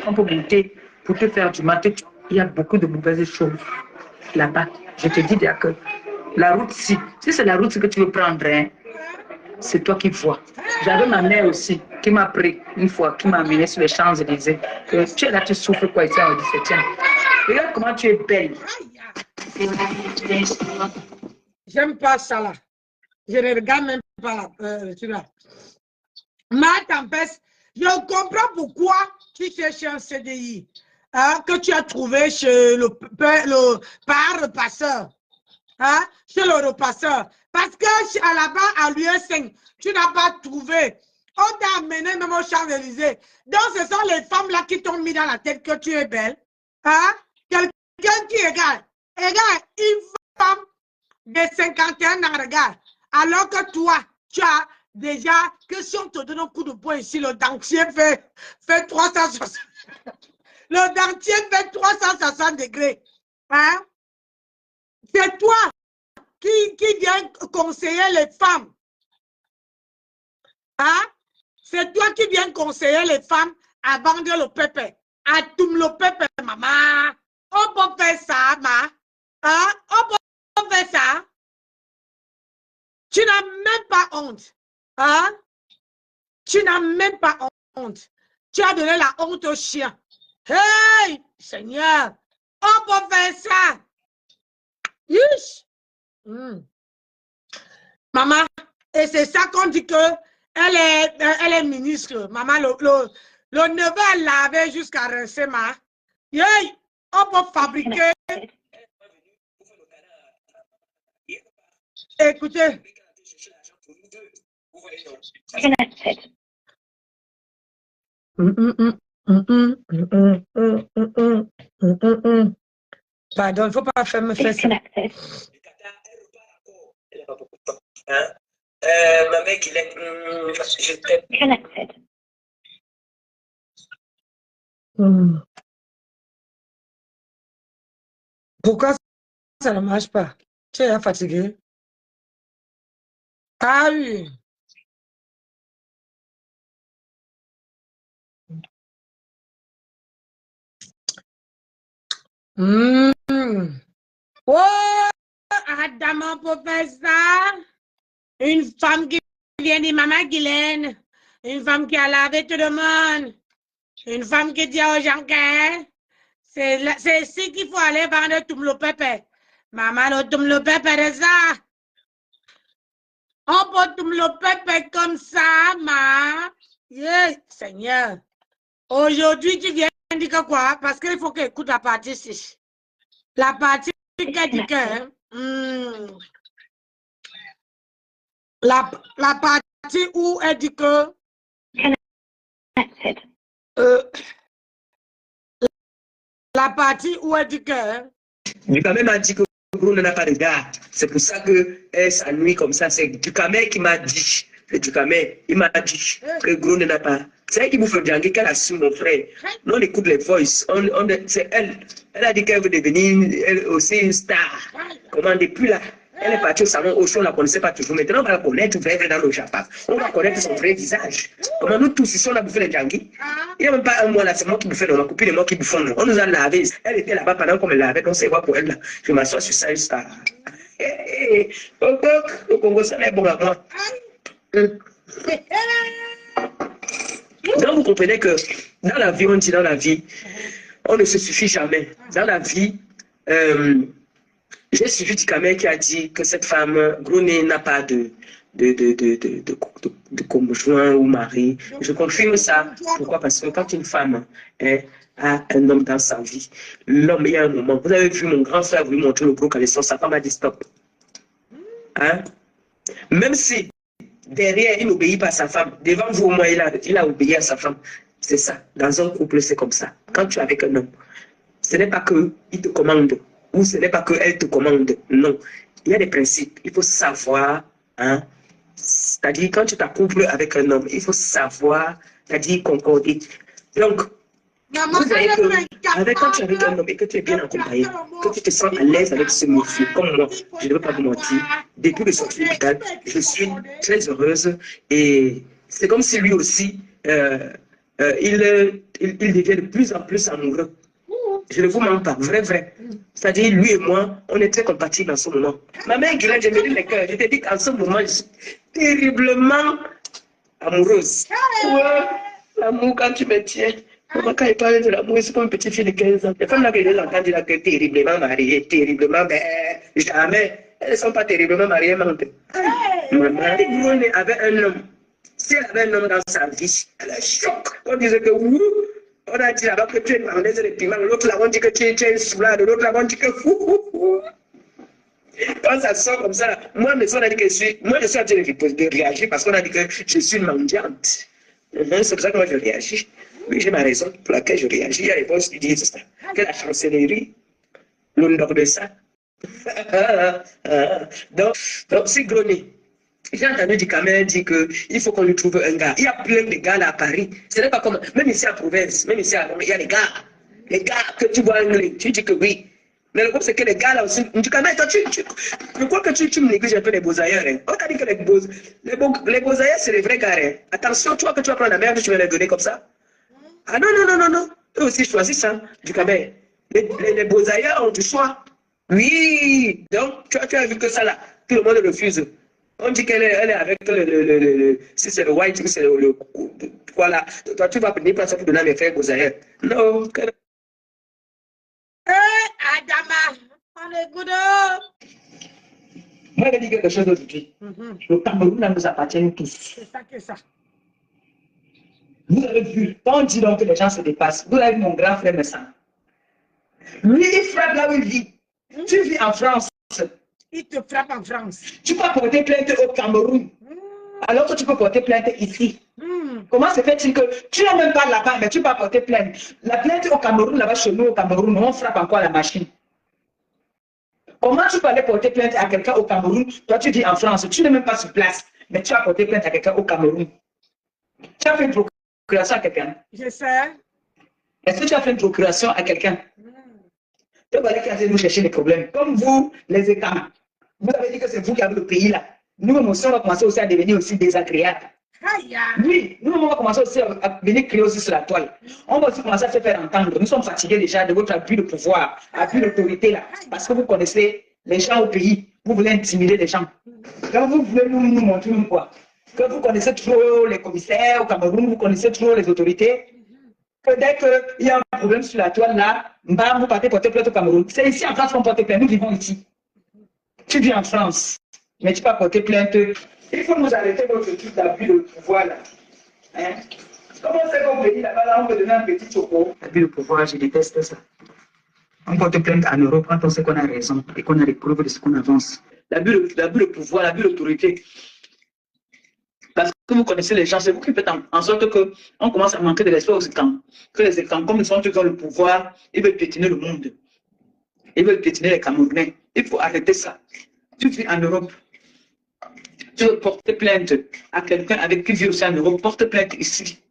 On peut monter pour te faire du mal. Il y a beaucoup de mauvaises choses là-bas. Je te dis bien que la route, si c'est la route que tu veux prendre, hein, c'est toi qui vois. J'avais ma mère aussi qui m'a pris une fois, qui m'a amené sur les Champs-Élysées. Tu es là, tu souffres quoi ici en 17e. Regarde comment tu es belle. J'aime pas ça là. Je ne regarde même pas la, tu vois. Ma tempête, je comprends pourquoi tu cherches un CDI hein, que tu as trouvé chez le par repasseur. Hein, chez le repasseur. Parce que à là-bas, à l'UE5, tu n'as pas trouvé. On t'a amené même au Champs-Élysées. Donc, ce sont les femmes là qui t'ont mis dans la tête que tu es belle. Hein? Quelqu'un qui regarde une femme de 51 ans, regarde. Alors que toi, tu as déjà, que si on te donne un coup de poing ici, le dentier fait 360. Le dentier fait 360 degrés. Hein? C'est toi qui viens conseiller les femmes. Hein? C'est toi qui viens conseiller les femmes à vendre le pépé. À tout le pépé, maman. On peut faire ça, maman. Hein? On peut faire ça. Tu n'as même pas honte. Hein? Tu n'as même pas honte. Tu as donné la honte au chien. Hey, Seigneur, on peut faire ça. Yes. Maman, et c'est ça qu'on dit que elle est ministre. Maman, le neveu, elle l'avait jusqu'à rincer, ma. Hey, on peut fabriquer. Écoutez. Pardon, il ne faut pas me faire ça. Ma mec, il est. Pourquoi ça ne marche pas? Tu es fatigué? Ah oui. Oh, Adam, pour faire ça. Une femme qui vient de Maman Guylaine. Une femme qui a lavé tout le monde. Une femme qui dit aux gens que c'est ici qu'il faut aller vendre tout le pépé. Maman, le tout le pépé de ça. On peut tout le pépé comme ça, ma. Yeah, Seigneur. Aujourd'hui, tu viens dire que quoi? Parce qu'il faut qu'il écoute la partie 6. La partie qui dit que... La partie où elle dit que... la partie où elle dit que... Ducamé m'a dit que Bruno n'a pas de gars. C'est pour ça qu'elle s'ennuie comme ça. C'est Ducamé qui m'a dit. C'est Ducamé, il m'a dit que Bruno n'a pas. C'est elle qui bouffe le django qu'elle a su, mon frère. Nous, on écoute les voices. C'est elle. Elle a dit qu'elle veut devenir elle aussi une star. Comment depuis là? Elle est partie au salon Auchan, on ne la connaissait pas toujours. Maintenant, on va la connaître vrai dans le Japon. On va connaître son vrai visage. Comment nous tous ici, on a bouffé les djangi. Il n'y a même pas un mois là, c'est moi qui bouffais, ma copine et moi qui bouffons. On nous a lavé. Elle était là-bas pendant qu'on me lavait, on sait quoi pour elle là. Je m'assois sur ça jusqu'à. Le Congo, ça est bon à moi. Donc, vous comprenez que dans la vie, on dit dans la vie, on ne se suffit jamais. Dans la vie, j'ai suivi Ducamé qui a dit que cette femme, Groné, n'a pas de conjoint ou mari. Je confirme ça. Pourquoi? Parce que quand une femme a un homme dans sa vie, l'homme, il y a un moment. Vous avez vu mon grand frère vous lui montrer le gros caleçon, sa femme a dit stop. Hein? Même si derrière, il n'obéit pas à sa femme. Devant vous, au moins, il a obéi à sa femme. C'est ça. Dans un couple, c'est comme ça. Quand tu es avec un homme, ce n'est pas qu'il te commande ou ce n'est pas qu'elle te commande. Non. Il y a des principes. Il faut savoir, hein. C'est-à-dire, quand tu t'accouples avec un homme, il faut savoir, c'est-à-dire concorder. Donc, vous voyez que quand tu es avec un homme et que tu es bien accompagné, que tu te sens à l'aise avec ce monsieur, comme moi, je ne veux pas vous mentir, depuis le sortie de l'hôpital, je suis très heureuse et c'est comme si lui aussi, il devient de plus en plus amoureux. Je ne vous mens pas, vrai. C'est-à-dire, lui et moi, on est très compatibles en ce moment. Ma mère Guylaine, je me dis le cœur, je te dis qu'en ce moment, je suis terriblement amoureuse. Ouais, l'amour quand tu me tiens. Quand il parle de l'amour, c'est comme une petite fille de 15 ans. Les femmes là que je l'entends dire que terriblement mariées, terriblement, mais jamais. Elles ne sont pas terriblement mariées, mais maman avait un homme. Si elle avait un homme dans sa vie, elle est choc. On disait que on a dit là-bas que tu es une bandaise de piment, l'autre là on dit que tu es une soulade, l'autre là on dit que fou. Quand ça sort comme ça, là, moi, on a dit que je suis en train de réagir parce qu'on a dit que je suis une mendiante. C'est pour ça que moi je réagis. Oui, j'ai ma raison pour laquelle je réagis. Il y a les boss qui disent ça. Que la chancellerie, l'honneur de ça. donc c'est grogné. J'ai entendu du Cameroun dire qu'il faut qu'on lui trouve un gars. Il y a plein de gars là à Paris. Ce n'est pas comme. Même ici en province, même ici à Londres, il y a les gars. Les gars que tu vois anglais, tu dis que oui. Mais le problème, c'est que les gars là aussi. Du Cameroun, toi, je crois que tu me négliges un peu les beaux ailleurs. Hein. On t'a dit que les beaux ailleurs, c'est les vrais gars. Hein. Attention, tu vois que tu vas prendre la merde, tu vas les donner comme ça. Ah non. Eux aussi choisis ça, du Cameroun. Les beaux ailleurs ont du choix. Oui. Donc, tu as vu que ça là, tout le monde refuse. On dit qu'elle est avec si c'est le white, c'est le quoi là. Toi, tu vas venir prendre ça pour donner à mes frères beaux ailleurs. Non. Adama, on est good. Moi, je vais dire quelque chose aujourd'hui. Le Cameroun nous appartient tous. C'est ça que ça. Vous avez vu, quand on dit donc que les gens se dépassent, vous avez vu mon grand frère Messan. Lui, il frappe là où il vit. Tu vis en France. Il te frappe en France. Tu peux porter plainte au Cameroun. Alors que tu peux porter plainte ici. Comment se fait-il que tu n'as même pas là-bas, mais tu peux porter plainte? La plainte au Cameroun, là-bas chez nous au Cameroun, on frappe encore la machine. Comment tu peux aller porter plainte à quelqu'un au Cameroun? Toi, tu vis en France, tu n'es même pas sur place, mais tu as porté plainte à quelqu'un au Cameroun. Tu as fait une procuration à quelqu'un? Je sais. Est-ce que tu as fait une procuration à quelqu'un? Tu vas aller nous chercher des problèmes. Comme vous, les États, vous avez dit que c'est vous qui avez le pays là. Nous, on va commencer aussi à devenir aussi désagréables. Oui, nous, on va commencer aussi à venir crier aussi sur la toile. On va aussi commencer à se faire entendre. Nous sommes fatigués déjà de votre abus de pouvoir, abus d'autorité là. Parce que vous connaissez les gens au pays. Vous voulez intimider les gens. Quand vous voulez nous montrer quoi? Que vous connaissez trop les commissaires au Cameroun, vous connaissez trop les autorités. Que dès qu'il y a un problème sur la toile là, vous partez porter plainte au Cameroun. C'est ici en France qu'on porte plainte. Nous vivons ici. Tu vis en France, mais tu peux porter plainte. Il faut nous arrêter votre truc d'abus de pouvoir là. Hein? Comment c'est qu'on peut dire là-bas, là, on peut donner un petit choco? Abus de pouvoir, je déteste ça. On porte plainte en Europe quand on sait qu'on a raison et qu'on a les preuves de ce qu'on avance. L'abus de pouvoir, l'abus d'autorité. Parce que vous connaissez les gens, c'est vous qui faites en sorte qu'on commence à manquer de l'espoir aux États. Que les États, comme ils sont tous dans le pouvoir, ils veulent piétiner le monde. Ils veulent piétiner les Camerounais. Il faut arrêter ça. Tu vis en Europe. Tu veux porter plainte à quelqu'un avec qui vit aussi en Europe, porte plainte ici.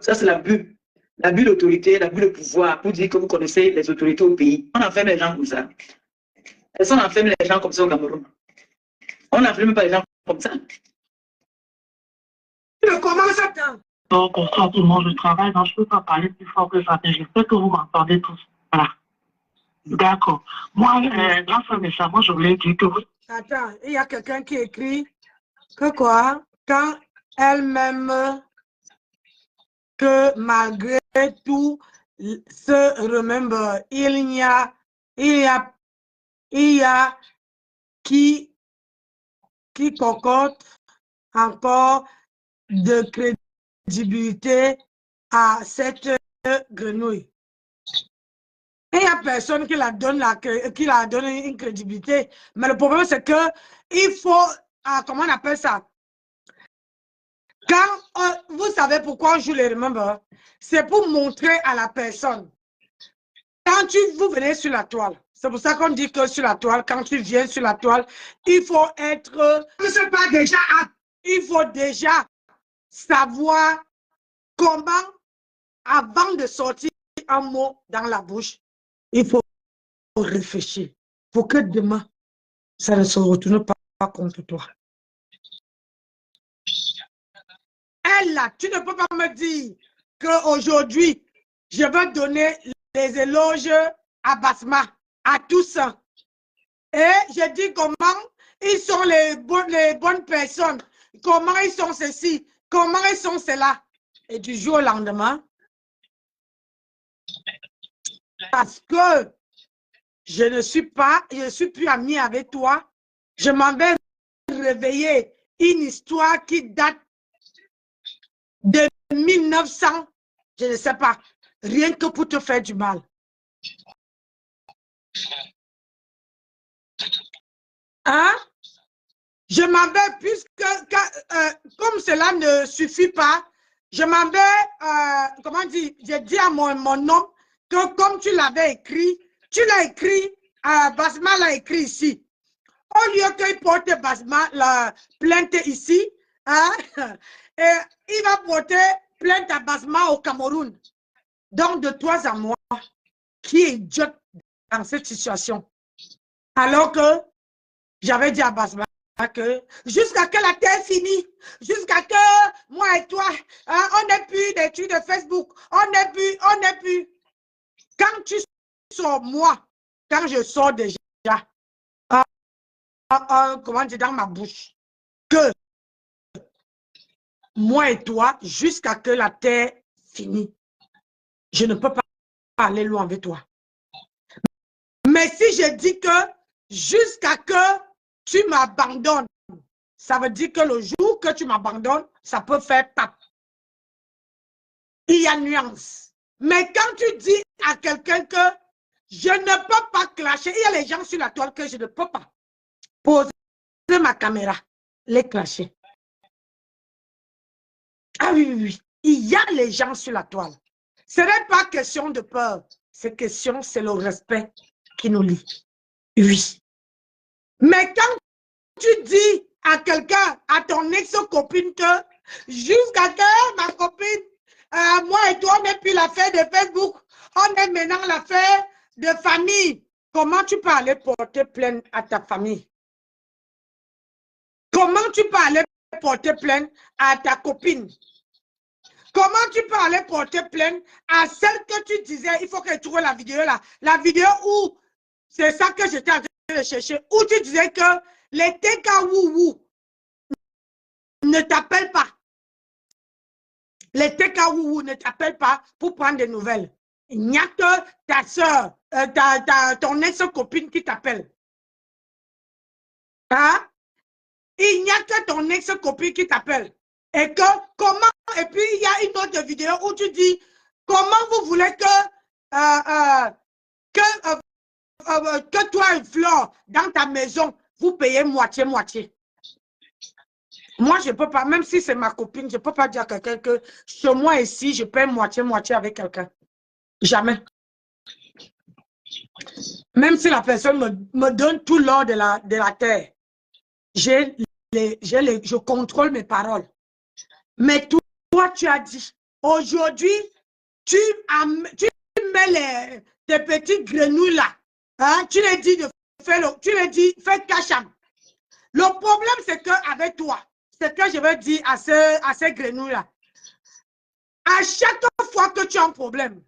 Ça, c'est l'abus. L'abus d'autorité, l'abus de pouvoir, pour dire que vous connaissez les autorités au pays. On enferme les gens comme ça. Est-ce qu'on enferme les gens comme ça au Cameroun? On n'enferme pas les gens comme ça. Comment ça t'en? Donc, tout le monde, je travaille, donc je ne peux pas parler plus fort que ça, mais j'espère que vous m'entendez tous. Voilà. D'accord. Moi, grâce à mes moi, je voulais dire que oui. Attends, il y a quelqu'un qui écrit que quoi? Quand elle m'aime, que malgré tout, se remember, il y a qui concorde encore de crédibilité à cette grenouille. Il n'y a personne qui la donne une crédibilité. Mais le problème, c'est que il faut, comment on appelle ça? Quand vous savez pourquoi on joue les remember, c'est pour montrer à la personne. Quand vous venez sur la toile, c'est pour ça qu'on dit que sur la toile, quand tu viens sur la toile, il faut être, je sais pas déjà, il faut déjà savoir comment, avant de sortir un mot dans la bouche, il faut réfléchir pour que demain, ça ne se retourne pas contre toi. Elle là, tu ne peux pas me dire qu'aujourd'hui, je vais donner les éloges à Basma, à tous. Et je dis comment ils sont les bonnes personnes, comment ils sont ceci, comment ils sont cela. Et du jour au lendemain, parce que je ne suis plus amie avec toi, je m'en vais réveiller une histoire qui date de 1900, je ne sais pas, rien que pour te faire du mal. Hein? Je m'en vais, puisque, comme cela ne suffit pas, je m'en vais, comment dire, j'ai dit à mon homme que comme tu l'avais écrit, tu l'as écrit, Basma l'a écrit ici. Au lieu qu'il porte Basma la plainte ici, hein, et il va porter plainte à Basma au Cameroun. Donc, de toi à moi, qui est idiote dans cette situation. Alors que j'avais dit à Basma que jusqu'à que la terre finisse, jusqu'à que moi et toi, hein, on n'ait plus d'études de Facebook, on n'ait plus. Quand tu sors, moi, quand je sors déjà, comment dire, dans ma bouche, que moi et toi, jusqu'à que la terre finisse, je ne peux pas aller loin avec toi. Mais si je dis que jusqu'à que tu m'abandonnes, ça veut dire que le jour que tu m'abandonnes, ça peut faire pape. Il y a nuance. Mais quand tu dis à quelqu'un que je ne peux pas clasher, il y a les gens sur la toile que je ne peux pas poser ma caméra, les clasher. Ah oui, oui, oui. Il y a les gens sur la toile. Ce n'est pas question de peur. C'est question, c'est le respect qui nous lie. Oui. Mais quand tu dis à quelqu'un, à ton ex-copine que jusqu'à que ma copine, moi et toi, on n'est plus l'affaire de Facebook, on est maintenant l'affaire de famille. Comment tu peux aller porter plainte à ta famille? Comment tu peux aller porter plainte à ta copine? Comment tu peux aller porter plainte à celle que tu disais, il faut que tu trouves la vidéo là. La vidéo où, c'est ça que j'étais en train de chercher, où tu disais que les TKWou ne t'appellent pas. Les TKWou ne t'appellent pas pour prendre des nouvelles. Il n'y a que ta soeur, ton ex-copine qui t'appelle. Hein? Il n'y a que ton ex-copine qui t'appelle. Et que comment, et puis il y a une autre vidéo où tu dis comment vous voulez que toi et Flore, dans ta maison, vous payez moitié-moitié. Moi, je ne peux pas, même si c'est ma copine, je ne peux pas dire à quelqu'un que chez moi ici, je paye moitié-moitié avec quelqu'un. Jamais. Même si la personne me donne tout l'or de la terre, je contrôle mes paroles. Mais toi, tu as dit, aujourd'hui, tu mets tes petites grenouilles là. Hein? Tu les dis de faire, fais cacham. Le problème, c'est qu'avec toi, c'est que je veux dire à ces grenouilles là. À chaque fois que tu as un problème,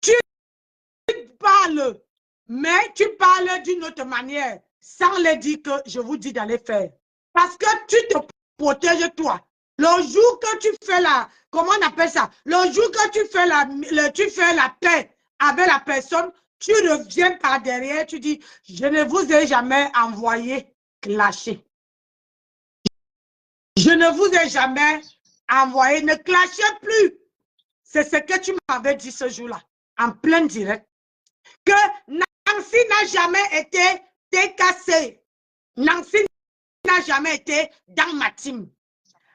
tu parles, mais tu parles d'une autre manière, sans les dire que je vous dis d'aller faire. Parce que tu te protèges toi. Le jour que tu fais comment on appelle ça? Le jour que tu fais la paix avec la personne, tu reviens par derrière, tu dis, je ne vous ai jamais envoyé clasher. Je ne vous ai jamais envoyé, ne clashez plus. C'est ce que tu m'avais dit ce jour-là, en plein direct. Que Nancy n'a jamais été TKC. Nancy n'a jamais été dans ma team.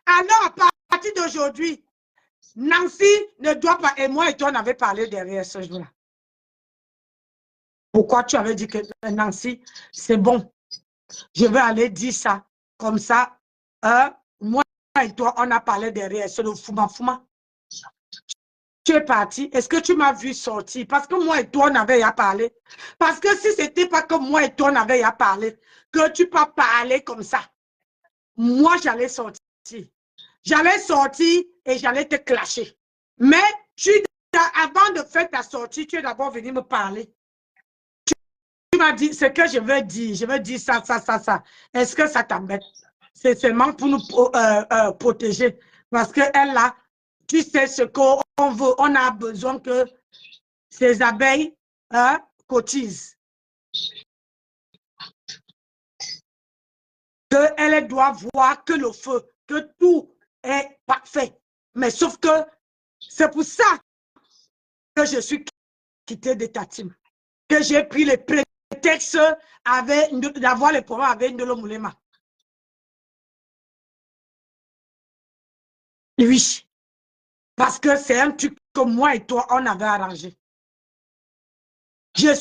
Alors, à partir d'aujourd'hui, Nancy ne doit pas, et moi et toi on avait parlé derrière ce jour-là. Pourquoi tu avais dit que Nancy, c'est bon, je vais aller dire ça, comme ça, moi et toi on a parlé derrière, c'est le fouma. Tu es parti, est-ce que tu m'as vu sortir? Parce que moi et toi on avait à parler. Parce que si c'était pas que moi et toi on avait à parler, que tu peux parler comme ça, moi j'allais sortir. J'allais sortir et j'allais te clasher. Mais avant de faire ta sortie, tu es d'abord venu me parler. Tu m'as dit ce que je veux dire ça. Est-ce que ça t'embête? C'est seulement pour nous protéger. Parce qu'elle là, tu sais ce qu'on veut. On a besoin que ces abeilles cotisent. Qu'elle doit voir que le feu, que tout est parfait. Mais sauf que c'est pour ça que je suis quitté de ta team. Que j'ai pris les prétextes d'avoir les problèmes avec Ndolo Moulema. Oui. Parce que c'est un truc que moi et toi, on avait arrangé. J'ai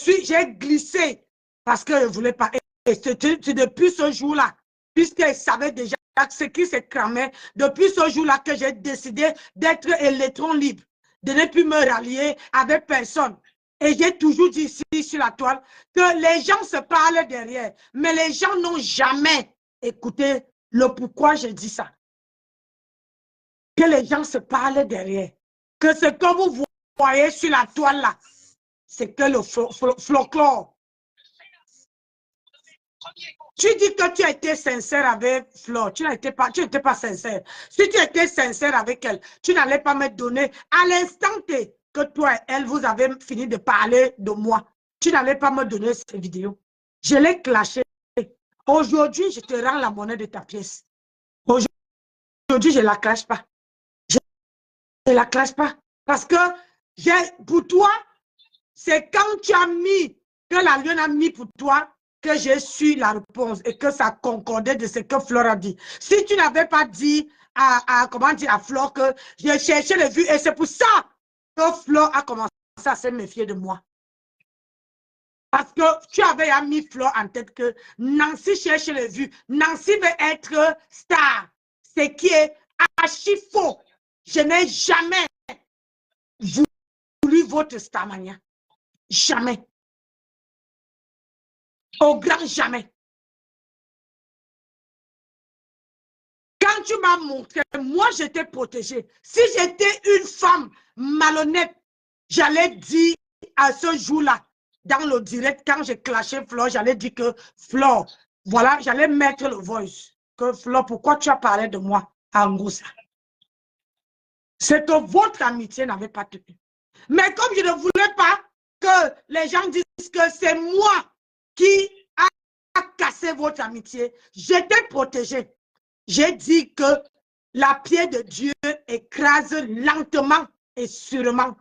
glissé parce que je ne voulais pas. Et c'est depuis ce jour-là, puisqu'elle savait déjà ce qui s'est cramé, depuis ce jour-là que j'ai décidé d'être électron libre, de ne plus me rallier avec personne. Et j'ai toujours dit ici sur la toile que les gens se parlent derrière, mais les gens n'ont jamais écouté le pourquoi j'ai dit ça. Que les gens se parlent derrière. Que ce que vous voyez sur la toile là, c'est que le folklore. Tu dis que tu as été sincère avec Flo, tu n'étais pas sincère. Si tu étais sincère avec elle, tu n'allais pas me donner à l'instant que toi et elle, vous avez fini de parler de moi. Tu n'allais pas me donner ces vidéos. Je l'ai clashé. Aujourd'hui, je te rends la monnaie de ta pièce. Aujourd'hui, je ne la clash pas. Je ne la clash pas. Parce que pour toi, c'est quand tu as mis, que la lune a mis pour toi, que j'ai su la réponse et que ça concordait de ce que Flore a dit. Si tu n'avais pas dit à Flore que j'ai cherché les vues et c'est pour ça que Flore a commencé à se méfier de moi. Parce que tu avais mis Flore en tête que Nancy cherche les vues. Nancy veut être star. Ce qui est archi faux. Je n'ai jamais voulu votre starmania. Jamais. Au grand jamais. Quand tu m'as montré, moi j'étais protégée. Si j'étais une femme malhonnête, j'allais dire à ce jour-là, dans le direct, quand j'ai clashé Flore, j'allais dire que Flore, voilà, j'allais mettre le voice. Que Flore, pourquoi tu as parlé de moi à Angoussa? C'est que votre amitié n'avait pas tenu. Mais comme je ne voulais pas que les gens disent que c'est moi qui a cassé votre amitié, j'étais protégée. J'ai dit que la pierre de Dieu écrase lentement et sûrement.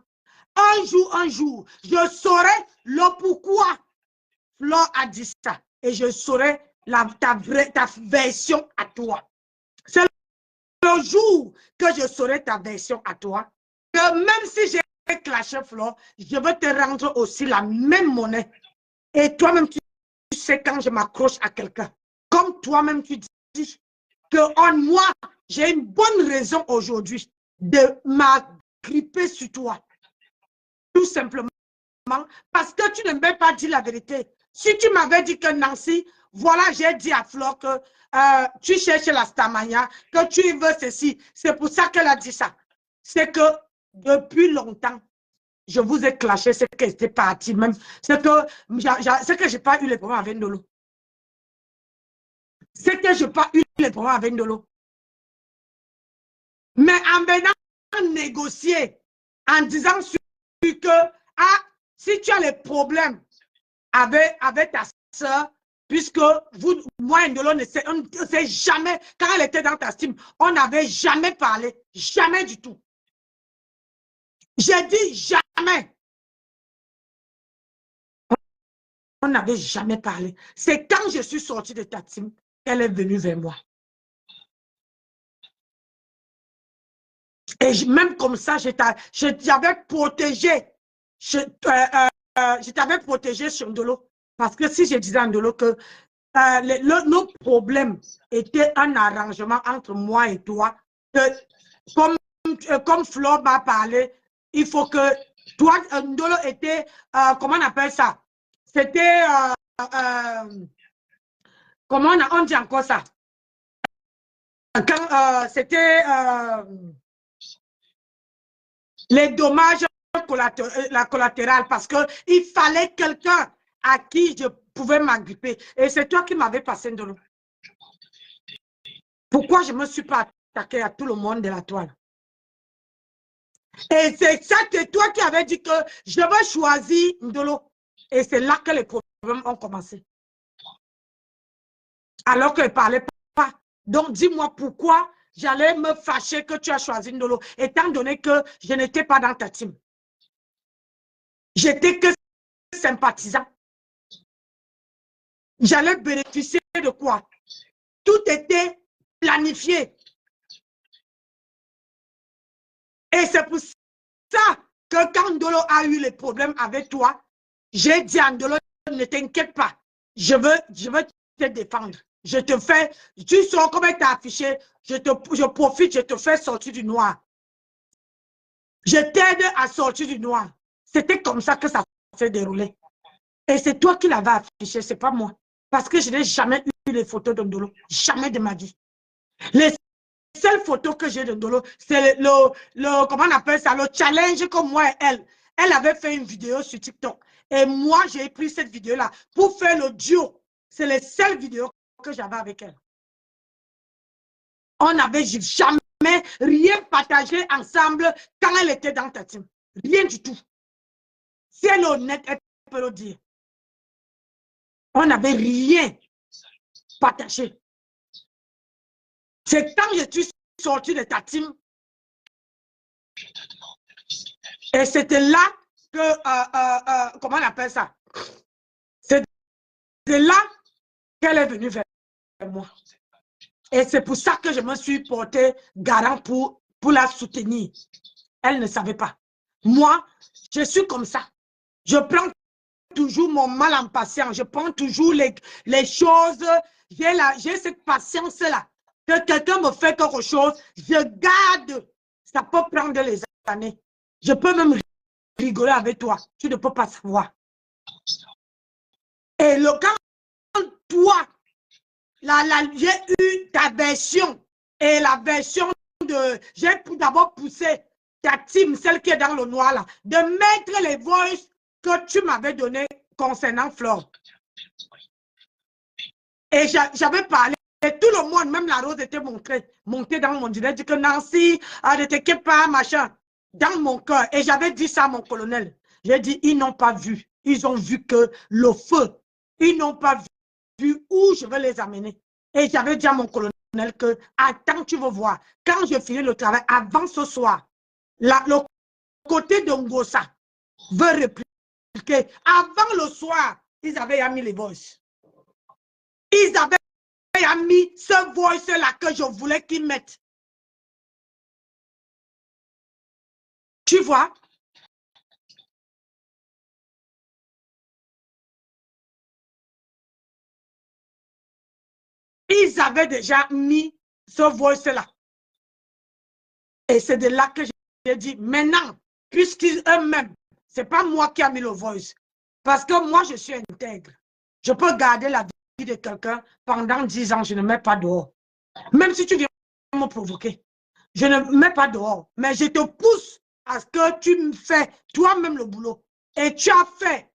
Un jour, je saurai le pourquoi Flore a dit ça. Et je saurai ta version à toi. C'est le jour que je saurai ta version à toi. Que même si j'ai clashé Flore, je vais te rendre aussi la même monnaie. Et toi-même, tu sais quand je m'accroche à quelqu'un. Comme toi-même, tu dis que moi, j'ai une bonne raison aujourd'hui de m'agripper sur toi. Tout simplement parce que tu ne m'as pas dit la vérité. Si tu m'avais dit que Nancy, voilà, j'ai dit à Flore que tu cherches la starmania, que tu veux ceci. C'est pour ça qu'elle a dit ça. C'est que depuis longtemps, je vous ai clashé, c'est que j'étais parti même. C'est que je n'ai pas eu les problèmes avec Ndolo. C'est que je n'ai pas eu les problèmes avec Ndolo. Mais en venant négocier, en disant que si tu as les problèmes avec ta soeur, puisque moi et Ndolo, on ne sait jamais, quand elle était dans ta team, on n'avait jamais parlé, jamais du tout. J'ai dit jamais. On n'avait jamais parlé. C'est quand je suis sortie de ta team qu'elle est venue vers moi. Et même comme ça, je t'avais protégé. Je t'avais protégé sur Ndolo. Parce que si je disais à Ndolo que nos problèmes étaient un arrangement entre moi et toi, comme Flo m'a parlé, il faut que toi, Ndolo était, comment on appelle ça? C'était, comment on dit encore ça? C'était les dommages collatéraux, parce qu'il fallait quelqu'un à qui je pouvais m'agripper. Et c'est toi qui m'avais passé Ndolo. Pourquoi je ne me suis pas attaqué à tout le monde de la toile? Et c'est ça que toi qui avais dit que je veux choisir Ndolo. Et c'est là que les problèmes ont commencé. Alors qu'elle ne parlait pas. Donc dis-moi pourquoi j'allais me fâcher que tu as choisi Ndolo, étant donné que je n'étais pas dans ta team. J'étais que sympathisant. J'allais bénéficier de quoi? Tout était planifié. Et c'est pour ça que quand Ndolo a eu les problèmes avec toi, j'ai dit à Ndolo, ne t'inquiète pas, je veux te défendre. Je te fais, tu sors comme tu as affiché, je profite, je te fais sortir du noir. Je t'aide à sortir du noir. C'était comme ça que ça s'est déroulé. Et c'est toi qui l'avais affiché, ce n'est pas moi. Parce que je n'ai jamais eu les photos de Ndolo. Jamais de ma vie. Les seules photos que j'ai de Ndolo, c'est comment on appelle ça, le challenge que moi et elle. Elle avait fait une vidéo sur TikTok. Et moi, j'ai pris cette vidéo-là pour faire le duo. C'est les seules vidéos que j'avais avec elle. On n'avait jamais rien partagé ensemble quand elle était dans ta team. Rien du tout. Si elle est honnête, elle peut le dire. On n'avait rien partagé. C'est quand je suis sorti de ta team. Et c'était là que, comment on appelle ça? C'est là qu'elle est venue vers moi. Et c'est pour ça que je me suis porté garant pour la soutenir. Elle ne savait pas. Moi, je suis comme ça. Je prends toujours mon mal en patience. Je prends toujours les choses. J'ai cette patience-là. Que quelqu'un me fait quelque chose, je garde. Ça peut prendre les années. Je peux même rigoler avec toi. Tu ne peux pas savoir. Et quand toi, j'ai eu ta version et la version de... J'ai d'abord poussé ta team, celle qui est dans le noir là, de mettre les voices que tu m'avais données concernant Flore. Et j'avais parlé, et tout le monde, même la Rose était montée dans mon direct, dit que Nancy, ne t'inquiète pas, machin, dans mon cœur. Et j'avais dit ça à mon colonel. J'ai dit, ils n'ont pas vu. Ils ont vu que le feu. Ils n'ont pas vu où je vais les amener. Et j'avais dit à mon colonel que, attends, tu vas voir. Quand je finis le travail, avant ce soir, le côté de Ngosa veut répliquer. Avant le soir, ils avaient mis les voices. Ils avaient mis ce voice-là que je voulais qu'ils mettent. Tu vois? Ils avaient déjà mis ce voice-là. Et c'est de là que j'ai dit, maintenant, puisqu'eux-mêmes, ce n'est pas moi qui ai mis le voice. Parce que moi, je suis intègre. Je peux garder la vie de quelqu'un pendant 10 ans, je ne mets pas dehors. Même si tu viens me provoquer, je ne mets pas dehors. Mais je te pousse à ce que tu me fais toi-même le boulot. Et tu as fait.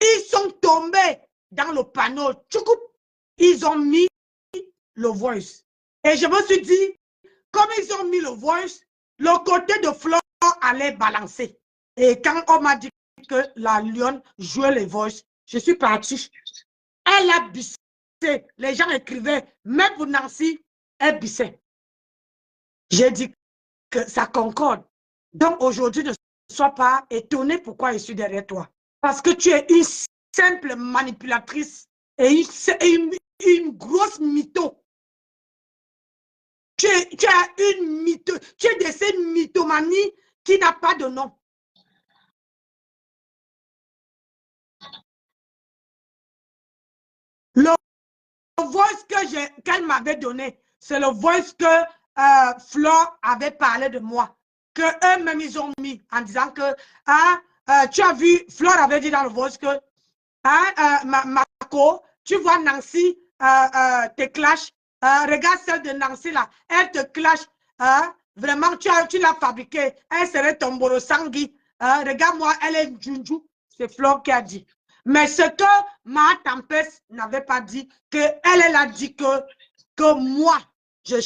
Ils sont tombés dans le panneau. Ils ont mis le voice. Et je me suis dit, comme ils ont mis le voice, le côté de Flore allait balancer. Et quand on m'a dit que la lionne jouait les voices, je suis partie. Elle a bissé. Les gens écrivaient, même pour Nancy, elle bissait. J'ai dit que ça concorde. Donc aujourd'hui, ne sois pas étonné pourquoi je suis derrière toi. Parce que tu es une simple manipulatrice et une grosse mytho. tu es de ces mythomanies qui n'a pas de nom. Le voice qu'elle m'avait donné, c'est le voice que Flore avait parlé de moi, que eux-mêmes ils ont mis en disant que tu as vu, Flore avait dit dans le voice que Marco, tu vois Nancy te clash, regarde celle de Nancy là, elle te clash, vraiment tu l'as fabriquée, elle serait ton Borosangui, regarde-moi, elle est Junju, c'est Flore qui a dit. Mais ce que Ma Tempest n'avait pas dit, elle a dit que moi, je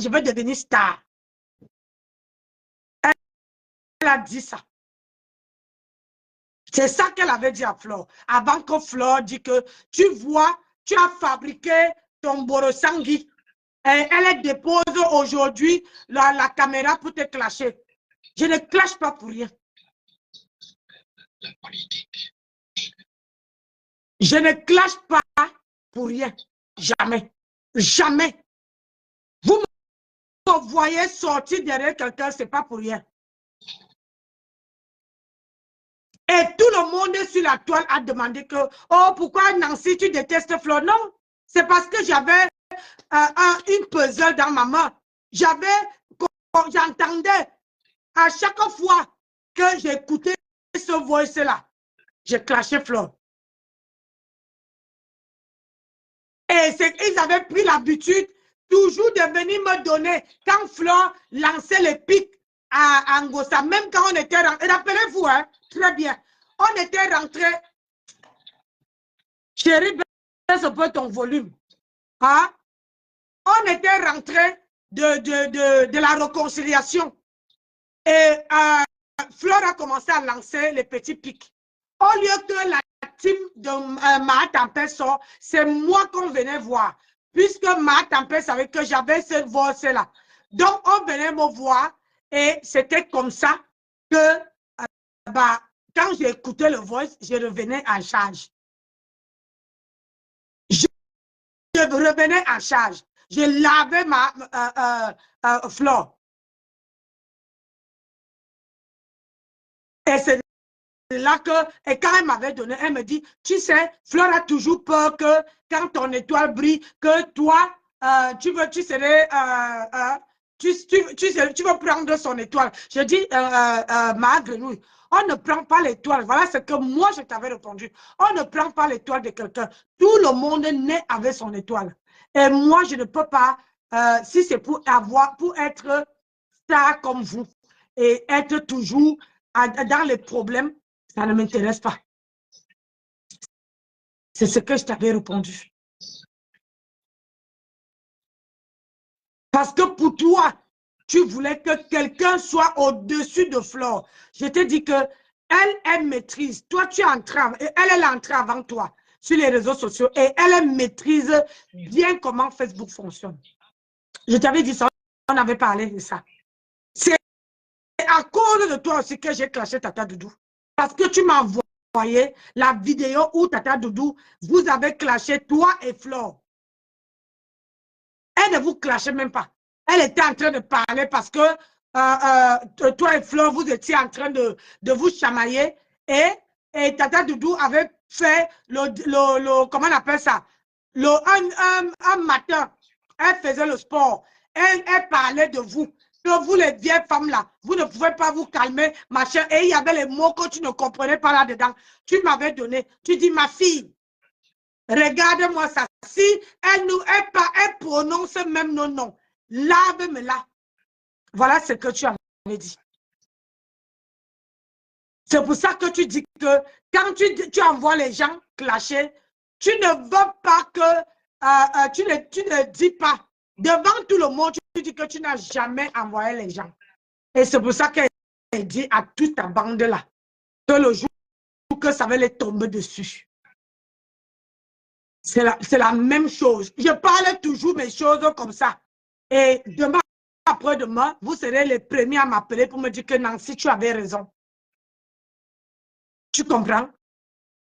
veux devenir star. Elle a dit ça. C'est ça qu'elle avait dit à Flore. Avant que Flore dise que, tu vois, tu as fabriqué ton Borosangui. Et elle dépose aujourd'hui la caméra pour te clasher. Je ne clash pas pour rien. Je ne clash pas pour rien. Jamais. Jamais. Vous me voyez sortir derrière quelqu'un, ce n'est pas pour rien. Et tout le monde sur la toile a demandé que, oh, pourquoi Nancy, tu détestes Flore? Non, c'est parce que j'avais une puzzle dans ma main. J'entendais à chaque fois que j'écoutais ce voice-là, j'ai clashé Flore. Et ils avaient pris l'habitude toujours de venir me donner, quand Flore lançait les pics à Angossa, même quand on était rentré, rappelez-vous, hein, très bien, on était rentré, chérie, baisse un peu ton volume, hein? On était rentré de la réconciliation et Flore a commencé à lancer les petits pics. Au lieu que la team de Ma Tempest sort, c'est moi qu'on venait voir. Puisque Ma Tempest savait que j'avais ce voice-là. Donc, on venait me voir et c'était comme ça que quand j'ai écouté le voice, je revenais en charge. Je revenais en charge. Je lavais ma Flore. Et c'est là que, et quand elle m'avait donné, elle me dit, tu sais, Flore a toujours peur que quand ton étoile brille, que toi, tu veux prendre son étoile. Je dis, ma grenouille, on ne prend pas l'étoile. Voilà ce que moi, je t'avais répondu. On ne prend pas l'étoile de quelqu'un. Tout le monde naît avec son étoile. Et moi, je ne peux pas, si c'est pour être star comme vous et être toujours dans les problèmes, ça ne m'intéresse pas. C'est ce que je t'avais répondu. Parce que pour toi, tu voulais que quelqu'un soit au-dessus de Flore. Je t'ai dit que elle maîtrise. Toi, tu es entré, elle est entrée avant toi sur les réseaux sociaux et elle maîtrise bien comment Facebook fonctionne. Je t'avais dit ça, on avait parlé de ça. C'est à cause de toi aussi que j'ai clashé Tata Doudou. Parce que tu m'as envoyé la vidéo où Tata Doudou, vous avez clashé toi et Flore. Elle ne vous clashez même pas. Elle était en train de parler parce que toi et Flore, vous étiez en train de vous chamailler et Tata Doudou avait fait comment on appelle ça? Un matin, elle faisait le sport. Elle parlait de vous. Que vous, les vieilles femmes là, vous ne pouvez pas vous calmer, machin. Et il y avait les mots que tu ne comprenais pas là-dedans. Tu m'avais donné. Tu dis, ma fille, regarde-moi ça. Si elle prononce même nos noms, lave-me-la. Voilà ce que tu as dit. C'est pour ça que tu dis que quand tu envoies les gens clasher, tu ne veux pas que, tu ne dis pas, devant tout le monde, tu dis que tu n'as jamais envoyé les gens. Et c'est pour ça qu'elle dit à toute ta bande là, que le jour que ça va les tomber dessus. C'est la même chose. Je parle toujours mes choses comme ça. Et demain, après-demain, vous serez les premiers à m'appeler pour me dire que Nancy, tu avais raison. Tu comprends?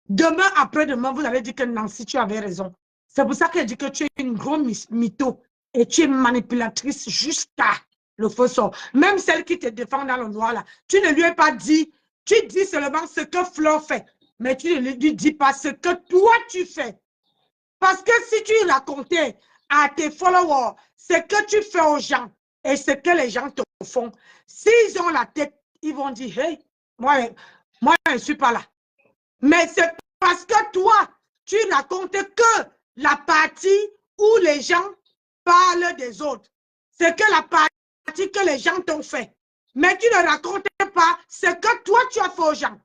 Demain, après-demain, vous allez dire que Nancy, tu avais raison. C'est pour ça qu'elle dit que tu es une grande mytho et tu es manipulatrice jusqu'à le faux sort. Même celle qui te défend dans le noir là, tu ne lui as pas dit, tu dis seulement ce que Flore fait, mais tu ne lui dis pas ce que toi tu fais. Parce que si tu racontais à tes followers ce que tu fais aux gens et ce que les gens te font, s'ils ont la tête, ils vont dire, hey, moi je ne suis pas là. Mais c'est parce que toi, tu racontes que la partie où les gens parlent des autres. C'est que la partie que les gens t'ont fait. Mais tu ne racontes pas ce que toi, tu as fait aux gens.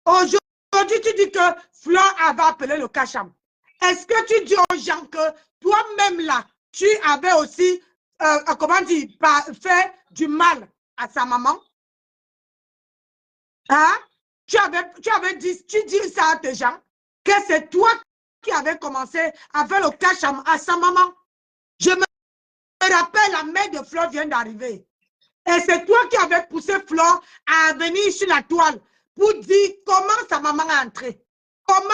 Aujourd'hui, tu dis que Flore avait appelé le Kacham. Est-ce que tu dis aux gens que toi-même là, tu avais aussi, comment dire, fait du mal à sa maman? Hein? Tu avais dit, tu dis ça à tes gens, que c'est toi qui avais commencé à faire le cash à sa maman. Je me rappelle, la mère de Flore vient d'arriver. Et c'est toi qui avais poussé Flore à venir sur la toile pour dire comment sa maman est entrée. Comment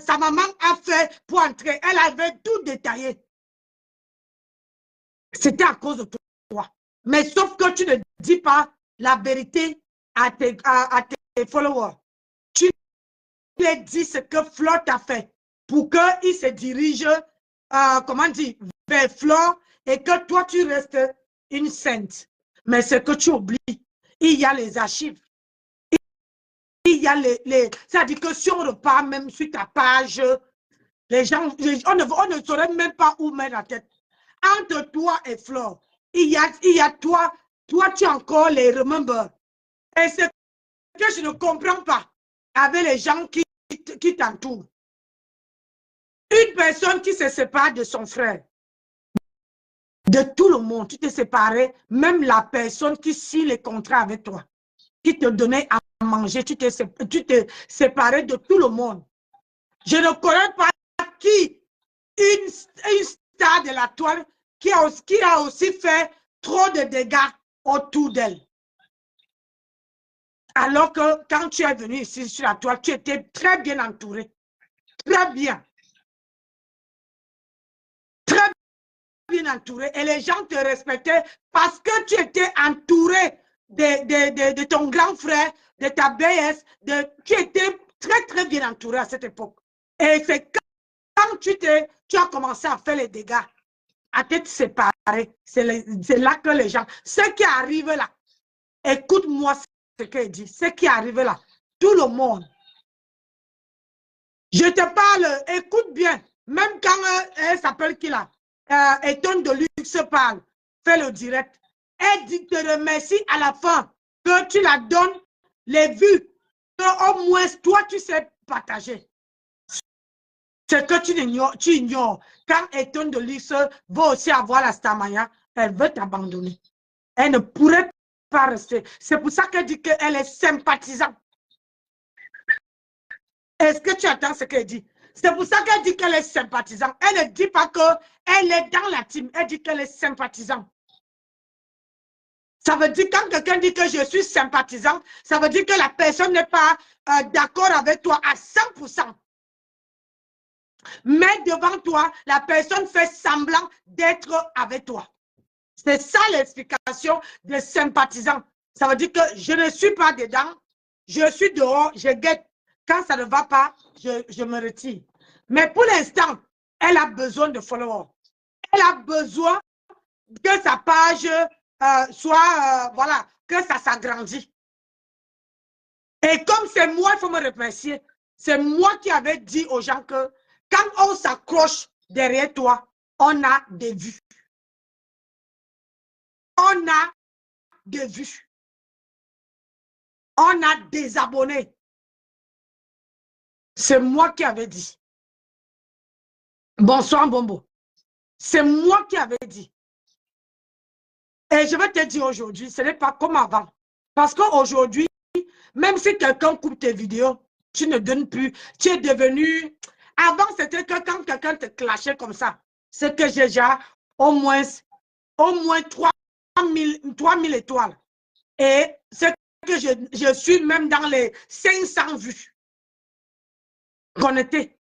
sa maman a fait pour entrer. Elle avait tout détaillé. C'était à cause de toi. Mais sauf que tu ne dis pas la vérité à tes followers. Tu leur dis ce que Flore t'a fait pour qu'ils se dirigent, comment dire, vers Flore et que toi, tu restes une sainte. Mais ce que tu oublies, il y a les archives. Il y a c'est-à-dire que si on repart même sur ta page, les gens, on ne saurait même pas où mettre la tête. Entre toi et Flore, il y a toi, tu as encore les remember. Et ce que je ne comprends pas avec les gens qui t'entourent. Une personne qui se sépare de son frère, de tout le monde, tu t'es séparé, même la personne qui signe les contrats avec toi, qui te donnait à manger, tu t'es séparé de tout le monde. Je ne connais pas qui, une star de la toile, qui a aussi fait trop de dégâts autour d'elle. Alors que quand tu es venu ici sur la toile, tu étais très bien entouré. Très bien. Très bien entouré. Et les gens te respectaient parce que tu étais entouré de ton grand frère, de ta BS. Tu étais très, très bien entouré à cette époque. Et c'est quand tu as commencé à faire les dégâts, à t'être séparé, c'est là que les gens, ceux qui arrivent là, écoute-moi ce qu'elle dit, ceux qui arrivent là, tout le monde, je te parle, écoute bien, même quand elle s'appelle qui là, Étonne de Luxe parle, fais le direct, elle dit te remercie à la fin, que tu la donnes les vues, que au moins toi tu sais partager. Ce que tu ignores, quand Étonne de Luxe va aussi avoir la Starmania, elle veut t'abandonner. Elle ne pourrait pas rester. C'est pour ça qu'elle dit qu'elle est sympathisante. Est-ce que tu attends ce qu'elle dit? C'est pour ça qu'elle dit qu'elle est sympathisante. Elle ne dit pas qu'elle est dans la team. Elle dit qu'elle est sympathisante. Ça veut dire quand quelqu'un dit que je suis sympathisant, ça veut dire que la personne n'est pas d'accord avec toi à 100%. Mais devant toi, la personne fait semblant d'être avec toi. C'est ça l'explication de sympathisant. Ça veut dire que je ne suis pas dedans, je suis dehors, je guette. Quand ça ne va pas, je me retire. Mais pour l'instant, elle a besoin de followers. Elle a besoin que sa page soit, voilà, que ça s'agrandit. Et comme c'est moi, il faut me remercier. C'est moi qui avais dit aux gens que quand on s'accroche derrière toi, on a des vues. On a des vues. On a des abonnés. C'est moi qui avais dit. Bonsoir, Bombo. C'est moi qui avais dit. Et je vais te dire aujourd'hui, ce n'est pas comme avant. Parce qu'aujourd'hui, même si quelqu'un coupe tes vidéos, tu ne donnes plus. Tu es devenu... Avant, c'était que quand quelqu'un te clashait comme ça, c'est que j'ai déjà au moins 3000 étoiles. Et c'est que je suis même dans les 500 vues. Connecté.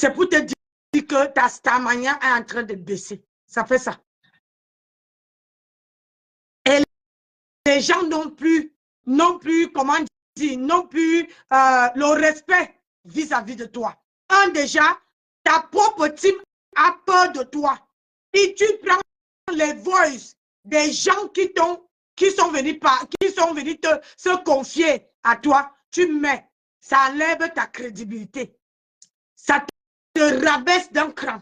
C'est pour te dire que ta Starmania est en train de baisser. Ça fait ça. Et les gens n'ont plus, comment dire, n'ont plus le respect vis-à-vis de toi. Déjà, ta propre team a peur de toi. Et tu prends les voices des gens qui sont venus se confier à toi, tu mets, ça enlève ta crédibilité. Ça te rabaisse d'un cran.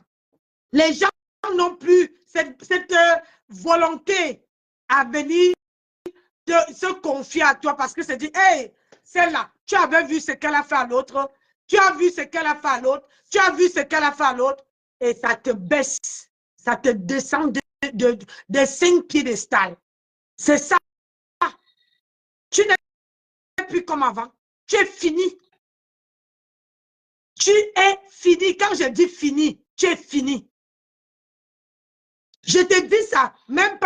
Les gens n'ont plus cette volonté à venir se confier à toi parce que c'est dit, hey, celle-là, tu avais vu ce qu'elle a fait à l'autre, tu as vu ce qu'elle a fait à l'autre, tu as vu ce qu'elle a fait à l'autre, et ça te baisse, ça te descend de 5 piédestals. C'est ça. Tu n'es plus comme avant. Tu es fini. Tu es fini. Quand je dis fini, tu es fini. Je te dis ça. Même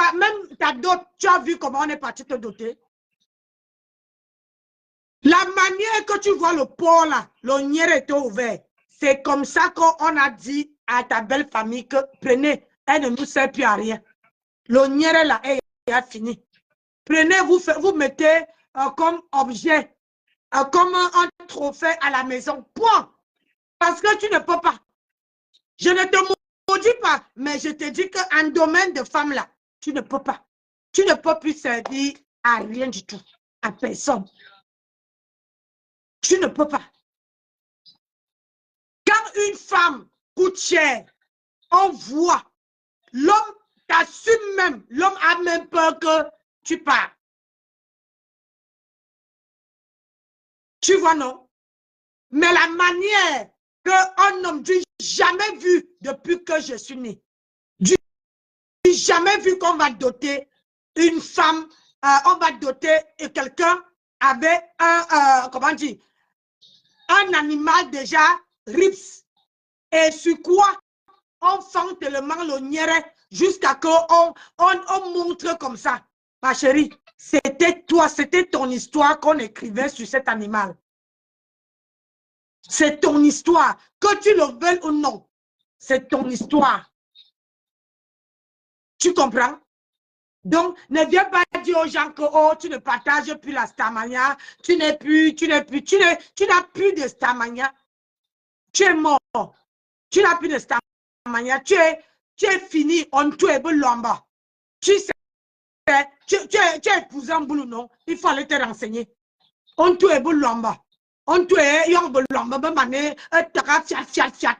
ta dot, tu as vu comment on est parti te doter. La manière que tu vois le port là, le nier était ouvert. C'est comme ça qu'on a dit à ta belle famille que prenez, elle ne nous sert plus à rien. Le nier là est fini. Prenez, vous mettez comme objet, comme un trophée à la maison. Point. Parce que tu ne peux pas. Je ne te maudis pas, mais je te dis qu'en domaine de femme là, tu ne peux pas. Tu ne peux plus servir à rien du tout, à personne. Tu ne peux pas. Quand une femme coûte cher, on voit, l'homme t'assume même, l'homme a même peur que tu pars. Tu vois, non? Mais la manière qu'un homme, du jamais vu depuis que je suis née, du jamais vu qu'on va doter une femme, on va doter quelqu'un avec comment dire, un animal déjà rips. Et sur quoi on fend tellement le nieret jusqu'à qu'on montre comme ça. Ma chérie, c'était toi, c'était ton histoire qu'on écrivait sur cet animal. C'est ton histoire. Que tu le veuilles ou non, c'est ton histoire. Tu comprends? Donc, ne viens pas dire aux gens que oh, tu ne partages plus la Starmania, tu n'as plus de Starmania. Tu es mort. Tu n'as plus de Starmania. Tu es fini. On te lomba. Tu sais, tu es épousé en boulot, non? Il faut aller te renseigner. On te lomba. On te lomba, mané, fiat.